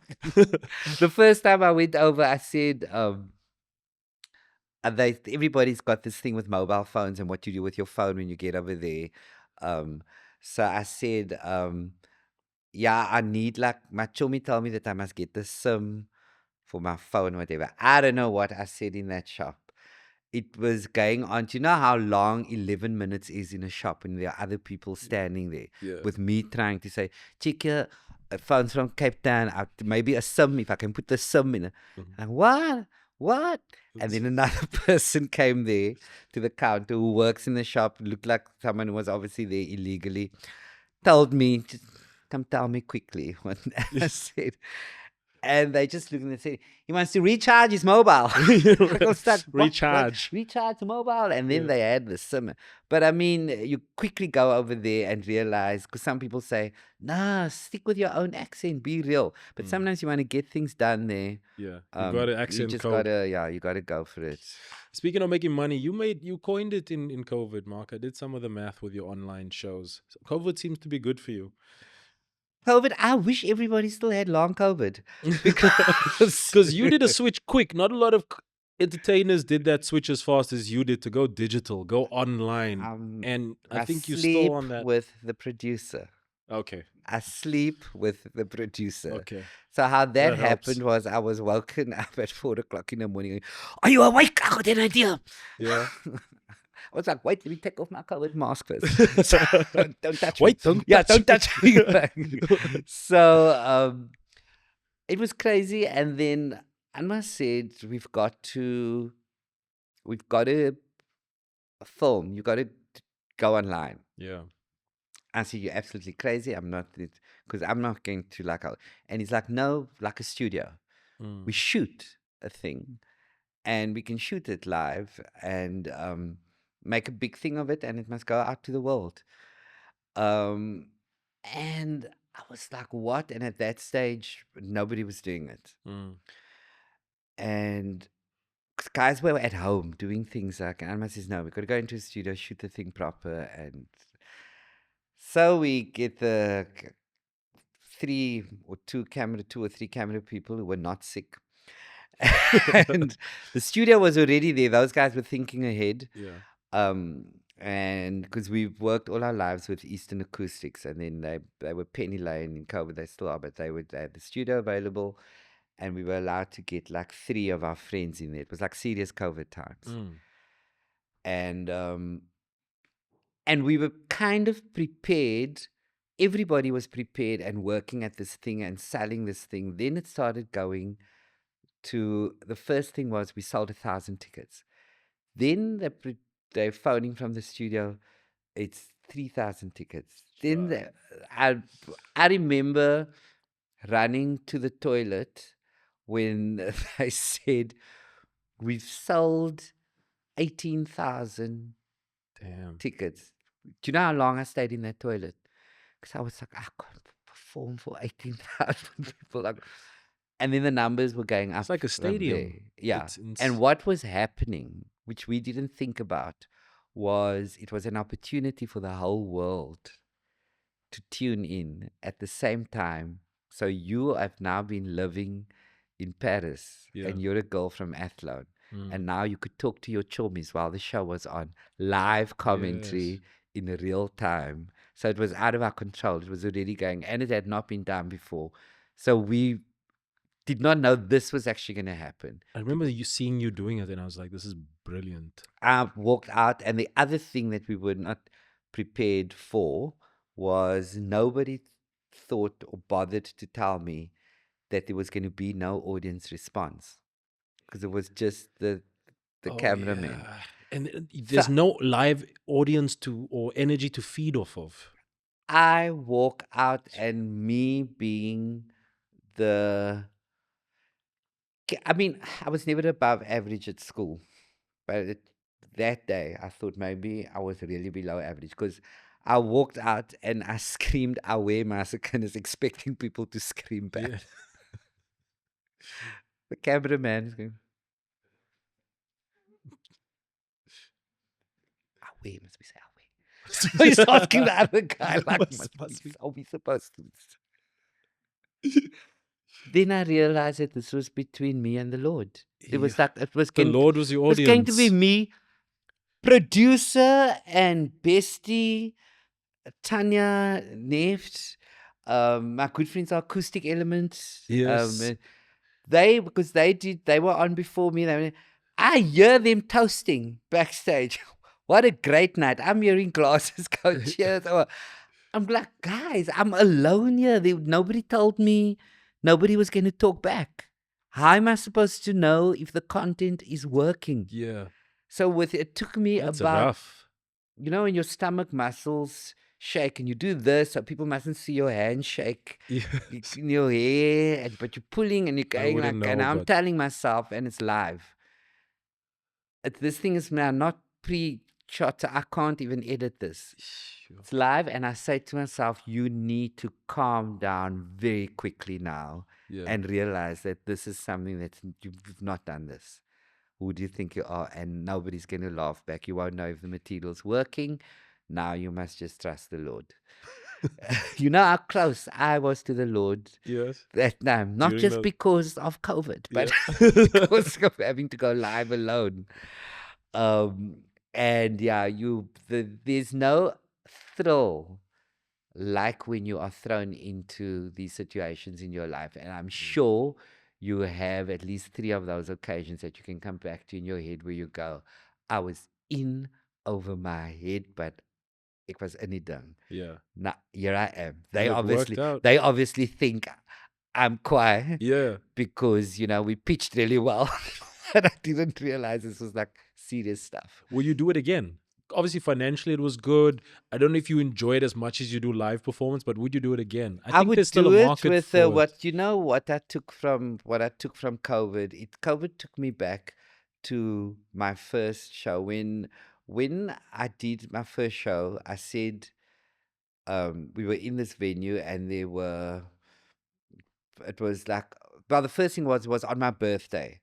B: The first time I went over, I said, everybody's got this thing with mobile phones and what you do with your phone when you get over there. So I said, yeah, I need like my chummy told me that I must get the SIM for my phone, whatever. I don't know what I said in that shop. It was going on. Do you know how long 11 minutes is in a shop when there are other people standing there with me trying to say, check your phones from Cape Town, maybe a SIM, if I can put the SIM in. And what? And then another person came there to the counter who works in the shop, looked like someone who was obviously there illegally, told me, just come tell me quickly what I said. And they just looked and said, he wants to recharge his mobile. I was like,
A: Recharge.
B: Recharge the mobile. And then they had the SIM. But I mean, you quickly go over there and realize, because some people say, nah, stick with your own accent, be real. But sometimes you want to get things done there.
A: Yeah. You got an accent
B: you just
A: code.
B: you gotta go for it.
A: Speaking of making money, you coined it in COVID, Mark. I did some of the math with your online shows. So COVID seems to be good for you.
B: COVID, I wish everybody still had long COVID.
A: Because you did a switch quick. Not a lot of entertainers did that switch as fast as you did to go digital, go online. And I think you're still on that.
B: With the producer.
A: Okay.
B: I sleep with the producer.
A: Okay.
B: So how that happened was I was woken up at 4 o'clock in the morning. Going, are you awake? I got an idea.
A: Yeah.
B: I was like, wait, let me take off my COVID mask first. So, don't touch
A: Wait,
B: me. Don't touch me. So it was crazy. And then Anma said, we've got to film. You got to go online.
A: Yeah.
B: I said, you're absolutely crazy. I'm not, because I'm not going to and he's like, no, like a studio. We shoot a thing and we can shoot it live and make a big thing of it, and it must go out to the world. And I was like, what? And at that stage, nobody was doing it. And guys were at home doing things like, Anma says, no, we've got to go into a studio, shoot the thing proper. And so we get the two or three camera people who were not sick. And the studio was already there. Those guys were thinking ahead.
A: Yeah.
B: And because we've worked all our lives with Eastern Acoustics, and then they were Penny Lane in COVID, they still are, but they had the studio available, and we were allowed to get like 3 of our friends in there. It was like serious COVID times. And we were kind of prepared. Everybody was prepared and working at this thing and selling this thing. Then it started going to, the first thing was we sold 1,000 tickets. Then they're phoning from the studio, it's 3,000 tickets. Then I remember running to the toilet when they said, we've sold 18,000 tickets. Do you know how long I stayed in that toilet? Because I was like, I can't perform for 18,000 people. And then the numbers were going up.
A: It's like a stadium.
B: Yeah. And what was happening, which we didn't think about, was it was an opportunity for the whole world to tune in at the same time. So you have now been living in Paris, and you're a girl from Athlone. And now you could talk to your chummies while the show was on, live commentary in real time. So it was out of our control. It was already going, and it had not been done before. So we did not know this was actually going to happen.
A: I remember seeing you doing it, and I was like, this is brilliant.
B: I walked out, and the other thing that we were not prepared for was nobody thought or bothered to tell me that there was going to be no audience response. Because it was just the the
A: Oh,
B: cameraman.
A: yeah. And there's no live audience or energy to feed off of.
B: I walk out, and me being the I mean, I was never above average at school, but that day I thought maybe I was really below average because I walked out and I screamed away massacres expecting people to scream back.
A: Yeah.
B: The cameraman is going, away, must we say away? So he's asking the other guy, like, are we supposed to? Then I realized that this was between me and the Lord. It was like, it was
A: The
B: going,
A: Lord was your
B: it was
A: audience.
B: going to be me, producer and bestie, Tanya Neft, my good friends Acoustic Element.
A: Yes.
B: They were on before me. I hear them toasting backstage. What a great night. I'm hearing glasses go cheers. I'm like, guys, I'm alone here. Nobody told me. Nobody was going to talk back. How am I supposed to know if the content is working?
A: Yeah.
B: So it took me
A: That's
B: about,
A: rough.
B: you know, when your stomach muscles shake and you do this, so people mustn't see your hand shake
A: Yes.
B: in your hair, but you're pulling and you're going like,
A: wouldn't know,
B: and I'm
A: but-
B: telling myself, and it's live. This thing is now not pre-shot, so I can't even edit this.
A: Sure.
B: It's live, and I say to myself, you need to calm down very quickly now
A: Yeah.
B: and realize that this is something that you've not done this. Who do you think you are? And nobody's going to laugh back. You won't know if the material's working. Now you must just trust the Lord. You know how close I was to the Lord
A: Yes.
B: that time, not
A: During
B: just
A: the-
B: because of COVID, but
A: Yeah.
B: because of having to go live alone. And yeah, there's no thrill like when you are thrown into these situations in your life. And I'm sure you have at least 3 of those occasions that you can come back to in your head where you go, I was in over my head, but it was done.
A: Yeah.
B: Now here I am.
A: And it worked out.
B: They obviously think I'm quiet
A: Yeah.
B: because, you know, we pitched really well. And I didn't realize this was like serious stuff.
A: Will you do it again? Obviously, financially, it was good. I don't know if you enjoy it as much as you do live performance, but would you do it again? I think
B: would
A: there's still
B: do
A: a
B: it
A: market
B: with
A: for it.
B: what I took from COVID. COVID took me back to my first show. When I did my first show, I said we were in this venue and it was like, well, the first thing was on my birthday.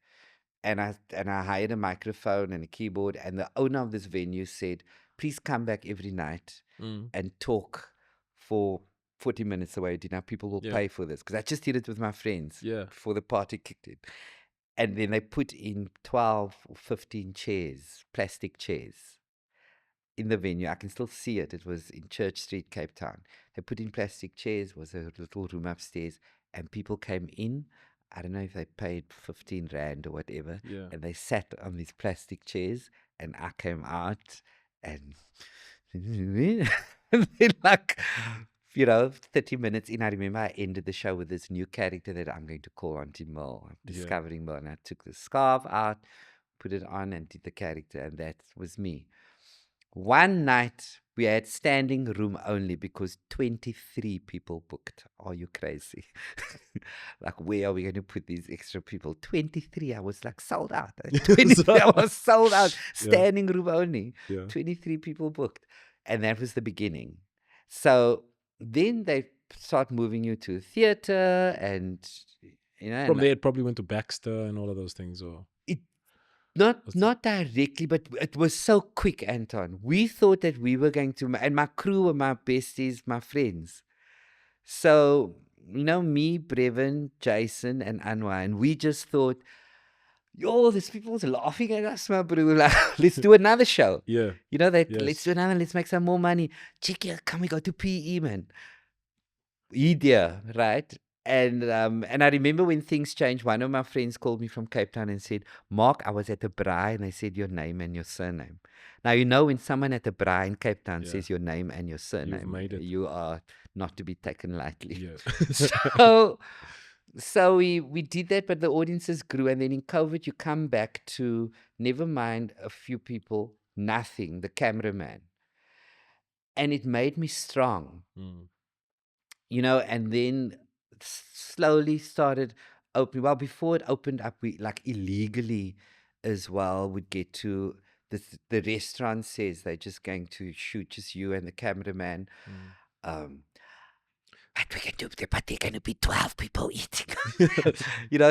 B: And I hired a microphone and a keyboard, and the owner of this venue said, please come back every night and talk for 40 minutes away dinner. People will pay for this. Because I just did it with my friends before the party kicked in. And then they put in 12 or 15 chairs, plastic chairs, in the venue. I can still see it. It was in Church Street, Cape Town. They put in plastic chairs, was a little room upstairs, and people came in. I don't know if they paid 15 Rand or whatever.
A: Yeah.
B: And they sat on these plastic chairs, and I came out and then like, 30 minutes in, I remember I ended the show with this new character that I'm going to call Auntie Mill. I'm discovering Mill. And I took the scarf out, put it on, and did the character, and that was me. One night we had standing room only because 23 people booked. Are you crazy? Like, where are we going to put these extra people? 23. I was like sold out. 23. I was sold out. Standing room only. 23 people booked. And that was the beginning. So then they start moving you to theater and,
A: From there, it probably went to Baxter and all of those things, or...
B: Not directly, but it was so quick, Anton. We thought that we were going to, and my crew were my besties, my friends. So, me, Brevin, Jason, and Anwar, and we just thought, these people are laughing at us, my bro. Like, let's do another show.
A: Yeah.
B: Let's do another, let's make some more money. Check here, can we go to PE, man? Idea, right? And I remember when things changed, one of my friends called me from Cape Town and said, Mark, I was at a braai and they said your name and your surname. Now, when someone at a braai in Cape Town says your name and your surname,
A: made it.
B: You are not to be taken lightly.
A: Yeah.
B: So So we did that, but the audiences grew, and then in COVID, you come back to never mind a few people, nothing, the cameraman, and it made me strong,
A: Mm.
B: and then slowly started opening. Well, before it opened up, we like illegally as well would get to the restaurant says they're just going to shoot just you and the cameraman.
A: Mm.
B: Um, But we can do it, but there going to be 12 people eating.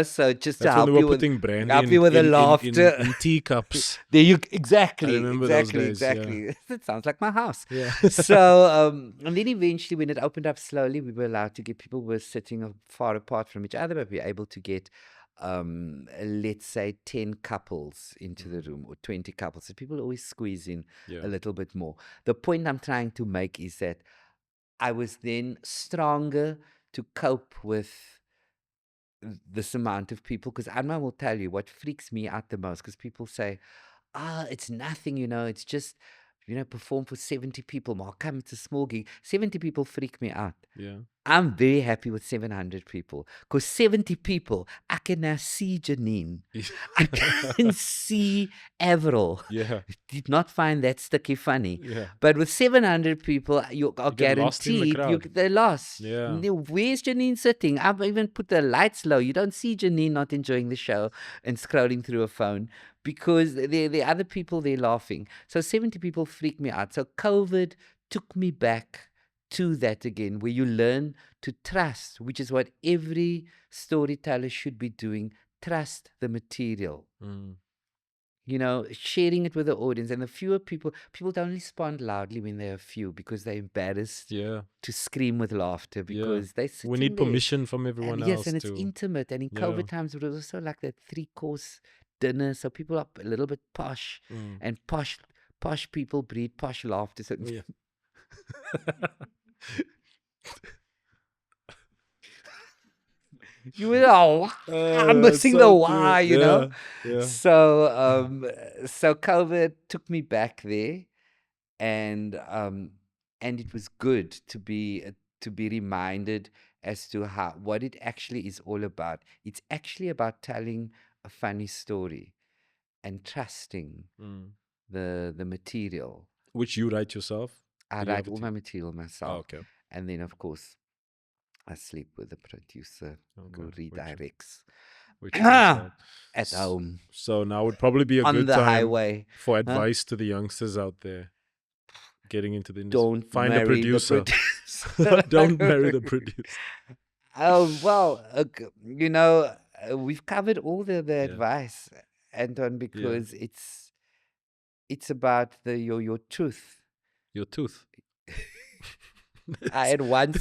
B: So just to
A: That's when they
B: help
A: were
B: you with
A: putting brandy
B: help you with the
A: in
B: laughter.
A: teacups.
B: There you
A: I
B: exactly,
A: remember those days,
B: exactly. That sounds like my house.
A: Yeah.
B: So and then eventually when it opened up slowly, we were allowed to get people were sitting far apart from each other, but we were able to get let's say 10 couples into the room or 20 couples. So people always squeeze in
A: Yeah.
B: a little bit more. The point I'm trying to make is that I was then stronger to cope with this amount of people, because Anma will tell you what freaks me out the most, because people say, it's nothing, it's just, perform for 70 people. Mark, come, it's a small gig. 70 people freak me out.
A: Yeah.
B: I'm very happy with 700 people, because 70 people, I can now see Janine. I can see Avril.
A: Yeah.
B: Did not find that sticky funny.
A: Yeah.
B: But with 700 people, you are
A: get lost in the
B: guaranteed
A: crowd.
B: they're lost.
A: Yeah.
B: Where's Janine sitting? I've even put the lights low. You don't see Janine not enjoying the show and scrolling through a phone, because there are other people there laughing. So 70 people freak me out. So COVID took me back to that again, where you learn to trust, which is what every storyteller should be doing. Trust the material.
A: Mm.
B: Sharing it with the audience. And the fewer people don't respond loudly when there are few, because they're embarrassed
A: Yeah.
B: to scream with laughter, because they
A: We need permission from everyone else.
B: Yes, and it's intimate. And in COVID times, it was also like that 3-course dinner, so people are a little bit posh, and posh people breed posh laughter. So
A: Yeah.
B: you were I'm missing the why,
A: Yeah.
B: So COVID took me back there, and it was good to be reminded as to what it actually is all about. It's actually about telling a funny story and trusting the material.
A: Which you write yourself?
B: I
A: Did you
B: write
A: have a
B: all
A: team?
B: my material myself.
A: Oh, okay.
B: And then, of course, I sleep with the producer who redirects
A: Which is out.
B: at home
A: So now would probably be a
B: on
A: good
B: the
A: time
B: highway.
A: for advice to the youngsters out there getting into the industry.
B: Don't
A: find
B: marry
A: a producer.
B: the producer.
A: Don't marry the producer.
B: Well, we've covered all the advice, Anton, because it's about your truth.
A: Your tooth.
B: I had one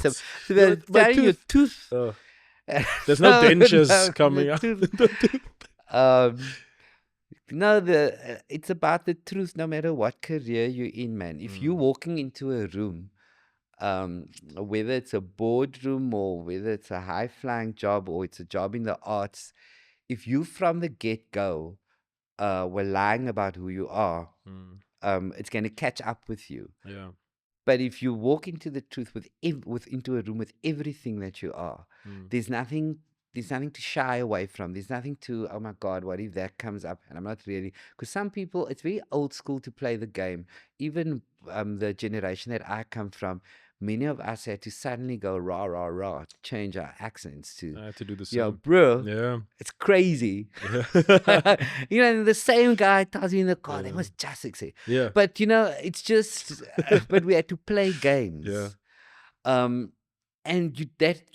A: my
B: your tooth.
A: Oh. There's no dentures coming out.
B: No, it's about the truth. No matter what career you're in, man. If you're walking into a room, whether it's a boardroom or whether it's a high-flying job or it's a job in the arts, if you from the get-go were lying about who you are, it's going to catch up with you.
A: Yeah.
B: But if you walk into the truth into a room with everything that you are, there's nothing to shy away from. There's nothing to, oh my God, what if that comes up? And I'm not really, because some people, it's very old school to play the game. Even the generation that I come from, many of us had to suddenly go rah, rah, rah, to change our accents to,
A: I had to do the same.
B: yo, bro,
A: Yeah.
B: it's crazy.
A: Yeah.
B: And the same guy tells me in the car, that was just sexy.
A: Yeah.
B: But, it's just, but we had to play games.
A: Yeah.
B: And you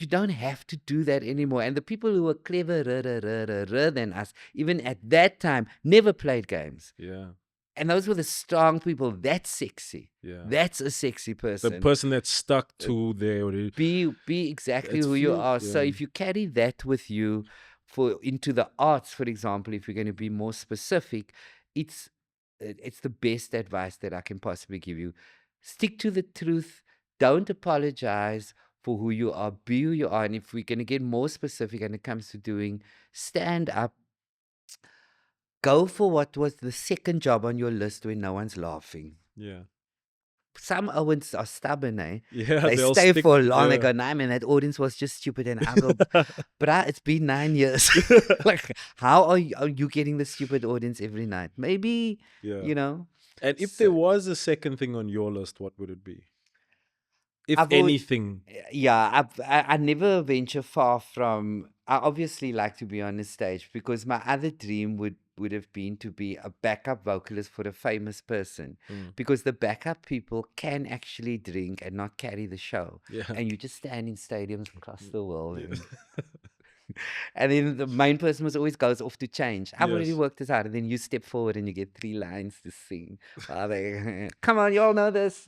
B: don't have to do that anymore. And the people who were cleverer than us, even at that time, never played games.
A: Yeah.
B: And those were the strong people. That's sexy.
A: Yeah.
B: That's a sexy person.
A: The person that's stuck to their...
B: Be exactly who you are. So if you carry that with you into the arts, for example, if you're going to be more specific, it's the best advice that I can possibly give you. Stick to the truth. Don't apologize for who you are. Be who you are. And if we're going to get more specific when it comes to doing stand-up, go for what was the second job on your list when no one's laughing.
A: Yeah.
B: some Owens are stubborn, eh?
A: Yeah,
B: They
A: they'll
B: stay
A: stick-
B: for long. They
A: yeah.
B: go, nah, man, that audience was just stupid. And I go, bruh, it's been 9 years. Like, how are you getting the stupid audience every night? Maybe,
A: Yeah.
B: you know.
A: And if
B: So-
A: there was a second thing on your list, what would it be? If
B: I've always-
A: anything.
B: Yeah, I never venture far from. I obviously like to be on the stage because my other dream would have been to be a backup vocalist for a famous person, because the backup people can actually drink and not carry the show,
A: Yeah.
B: and you just stand in stadiums across the world. And then the main person was always goes off to change. I've already
A: Yes.
B: worked this out, and then you step forward and you get 3 lines to sing. While they, come on, you all know this.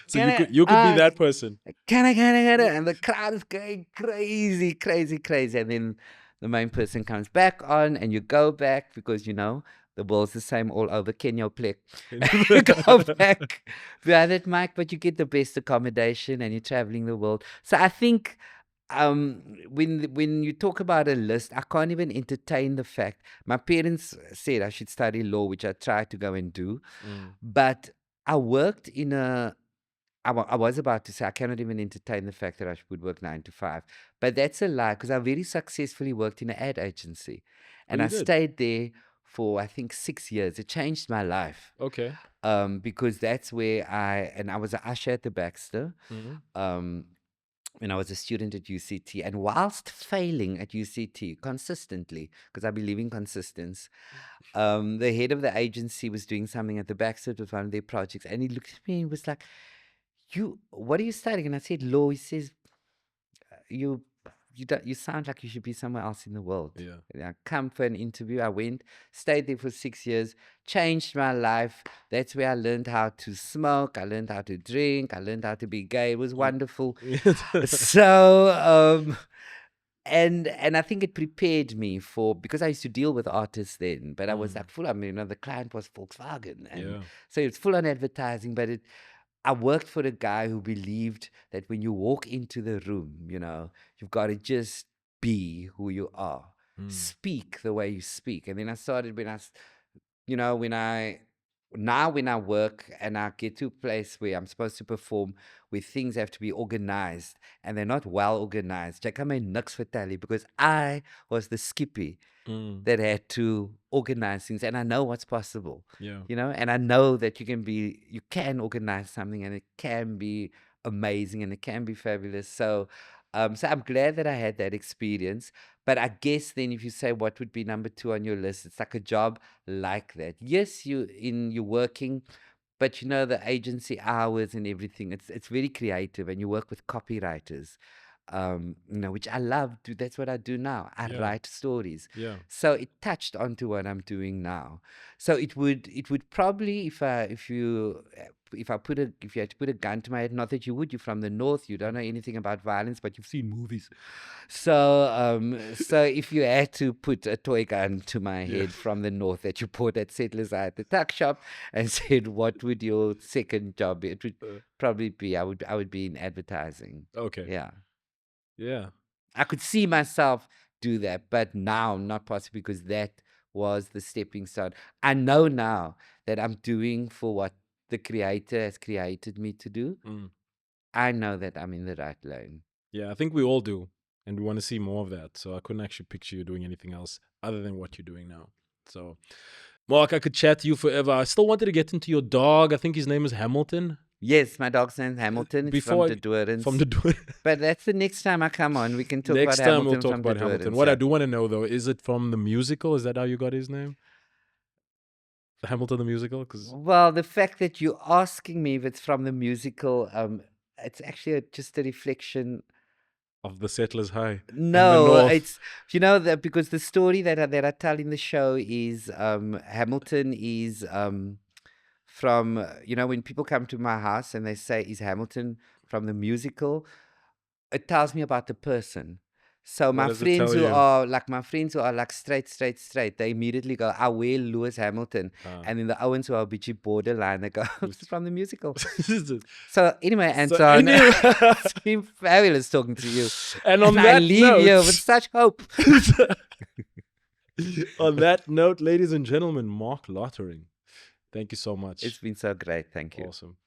A: So you could be that person.
B: Can I? And the crowd is going crazy, crazy, crazy. And then the main person comes back on, and you go back because, you know, the world's the same all over. Kenya play. You go back behind that mic, but you get the best accommodation and you're traveling the world. So I think when you talk about a list, I can't even entertain the fact. My parents said I should study law, which I tried to go and do. But I worked in a I was about to say I cannot even entertain the fact that I would work 9 to 5, but that's a lie because I very successfully worked in an ad agency, and
A: you
B: I
A: did?
B: stayed there for I think 6 years. It changed my life
A: Okay.
B: because that's where I was an usher at the Baxter. When I was a student at UCT, and whilst failing at UCT consistently, because I believe in consistency, the head of the agency was doing something at the Baxter with one of their projects, and he looked at me and he was like, what are you studying? And I said, law. He says, you sound like you should be somewhere else in the world.
A: Yeah.
B: And I come for an interview. I went, stayed there for 6 years, changed my life. That's where I learned how to smoke. I learned how to drink. I learned how to be gay. It was wonderful. So, and I think it prepared me for, because I used to deal with artists then, but I was like full. I mean, you know, the client was Volkswagen, and
A: Yeah.
B: so it's full on advertising. But I worked for a guy who believed that when you walk into the room, you know, you've got to just be who you are, speak the way you speak. And then I started when I work and I get to a place where I'm supposed to perform, where things have to be organized and they're not well organized. Jy kan my niks vertel because I was the skippy that had to organize things, and I know what's possible.
A: Yeah.
B: You know, and I know that you can organize something and it can be amazing and it can be fabulous. So I'm glad that I had that experience. But I guess then if you say what would be number 2 on your list, it's like a job like that. Yes, you're working, but you know, the agency hours and everything, it's very creative, and you work with copywriters. You know, which I love. That's what I do now. I write stories.
A: Yeah.
B: So it touched onto what I'm doing now. So it would probably, if you had to put a gun to my head, not that you would, you're from the north, you don't know anything about violence, but you've seen movies. So so if you had to put a toy gun to my head from the north that you bought at Settlers Eye at the tuck shop and said, what would your second job be? It would probably be I would be in advertising.
A: Okay.
B: Yeah.
A: Yeah.
B: I could see myself do that, but now not possible because that was the stepping stone. I know now that I'm doing for what the creator has created me to do. I know that I'm in the right lane.
A: Yeah, I think we all do. And we want to see more of that. So I couldn't actually picture you doing anything else other than what you're doing now. So, Mark, I could chat to you forever. I still wanted to get into your dog. I think his name is Hamilton.
B: Yes, my dog's name's Hamilton. It's from the Doorns.
A: From the Doorns.
B: But that's the next time I come on. We can talk
A: Next
B: about
A: time
B: Hamilton.
A: we'll talk
B: from
A: about
B: the
A: Hamilton.
B: Doorns,
A: What
B: yeah.
A: I do want to know, though, is it from the musical? Is that how you got his name? Hamilton the musical? 'Cause
B: Well, the fact that you're asking me if it's from the musical, it's actually just a reflection.
A: of the Settlers High.
B: No,
A: North.
B: it's that because the story that I tell in the show is Hamilton is from when people come to my house and they say, is Hamilton from the musical? It tells me about the person. So my
A: does it
B: friends
A: tell
B: who
A: you?
B: are like straight, they immediately go, I wear Lewis Hamilton. And then the Owens who are a bit borderline, they go, it's from the musical. So anyway, Anton, it's been fabulous talking to you.
A: And on
B: I
A: that
B: leave
A: note,
B: here with such hope.
A: on that note, ladies and gentlemen, Marc Lottering. Thank you so much.
B: It's been so great. Thank you.
A: Awesome.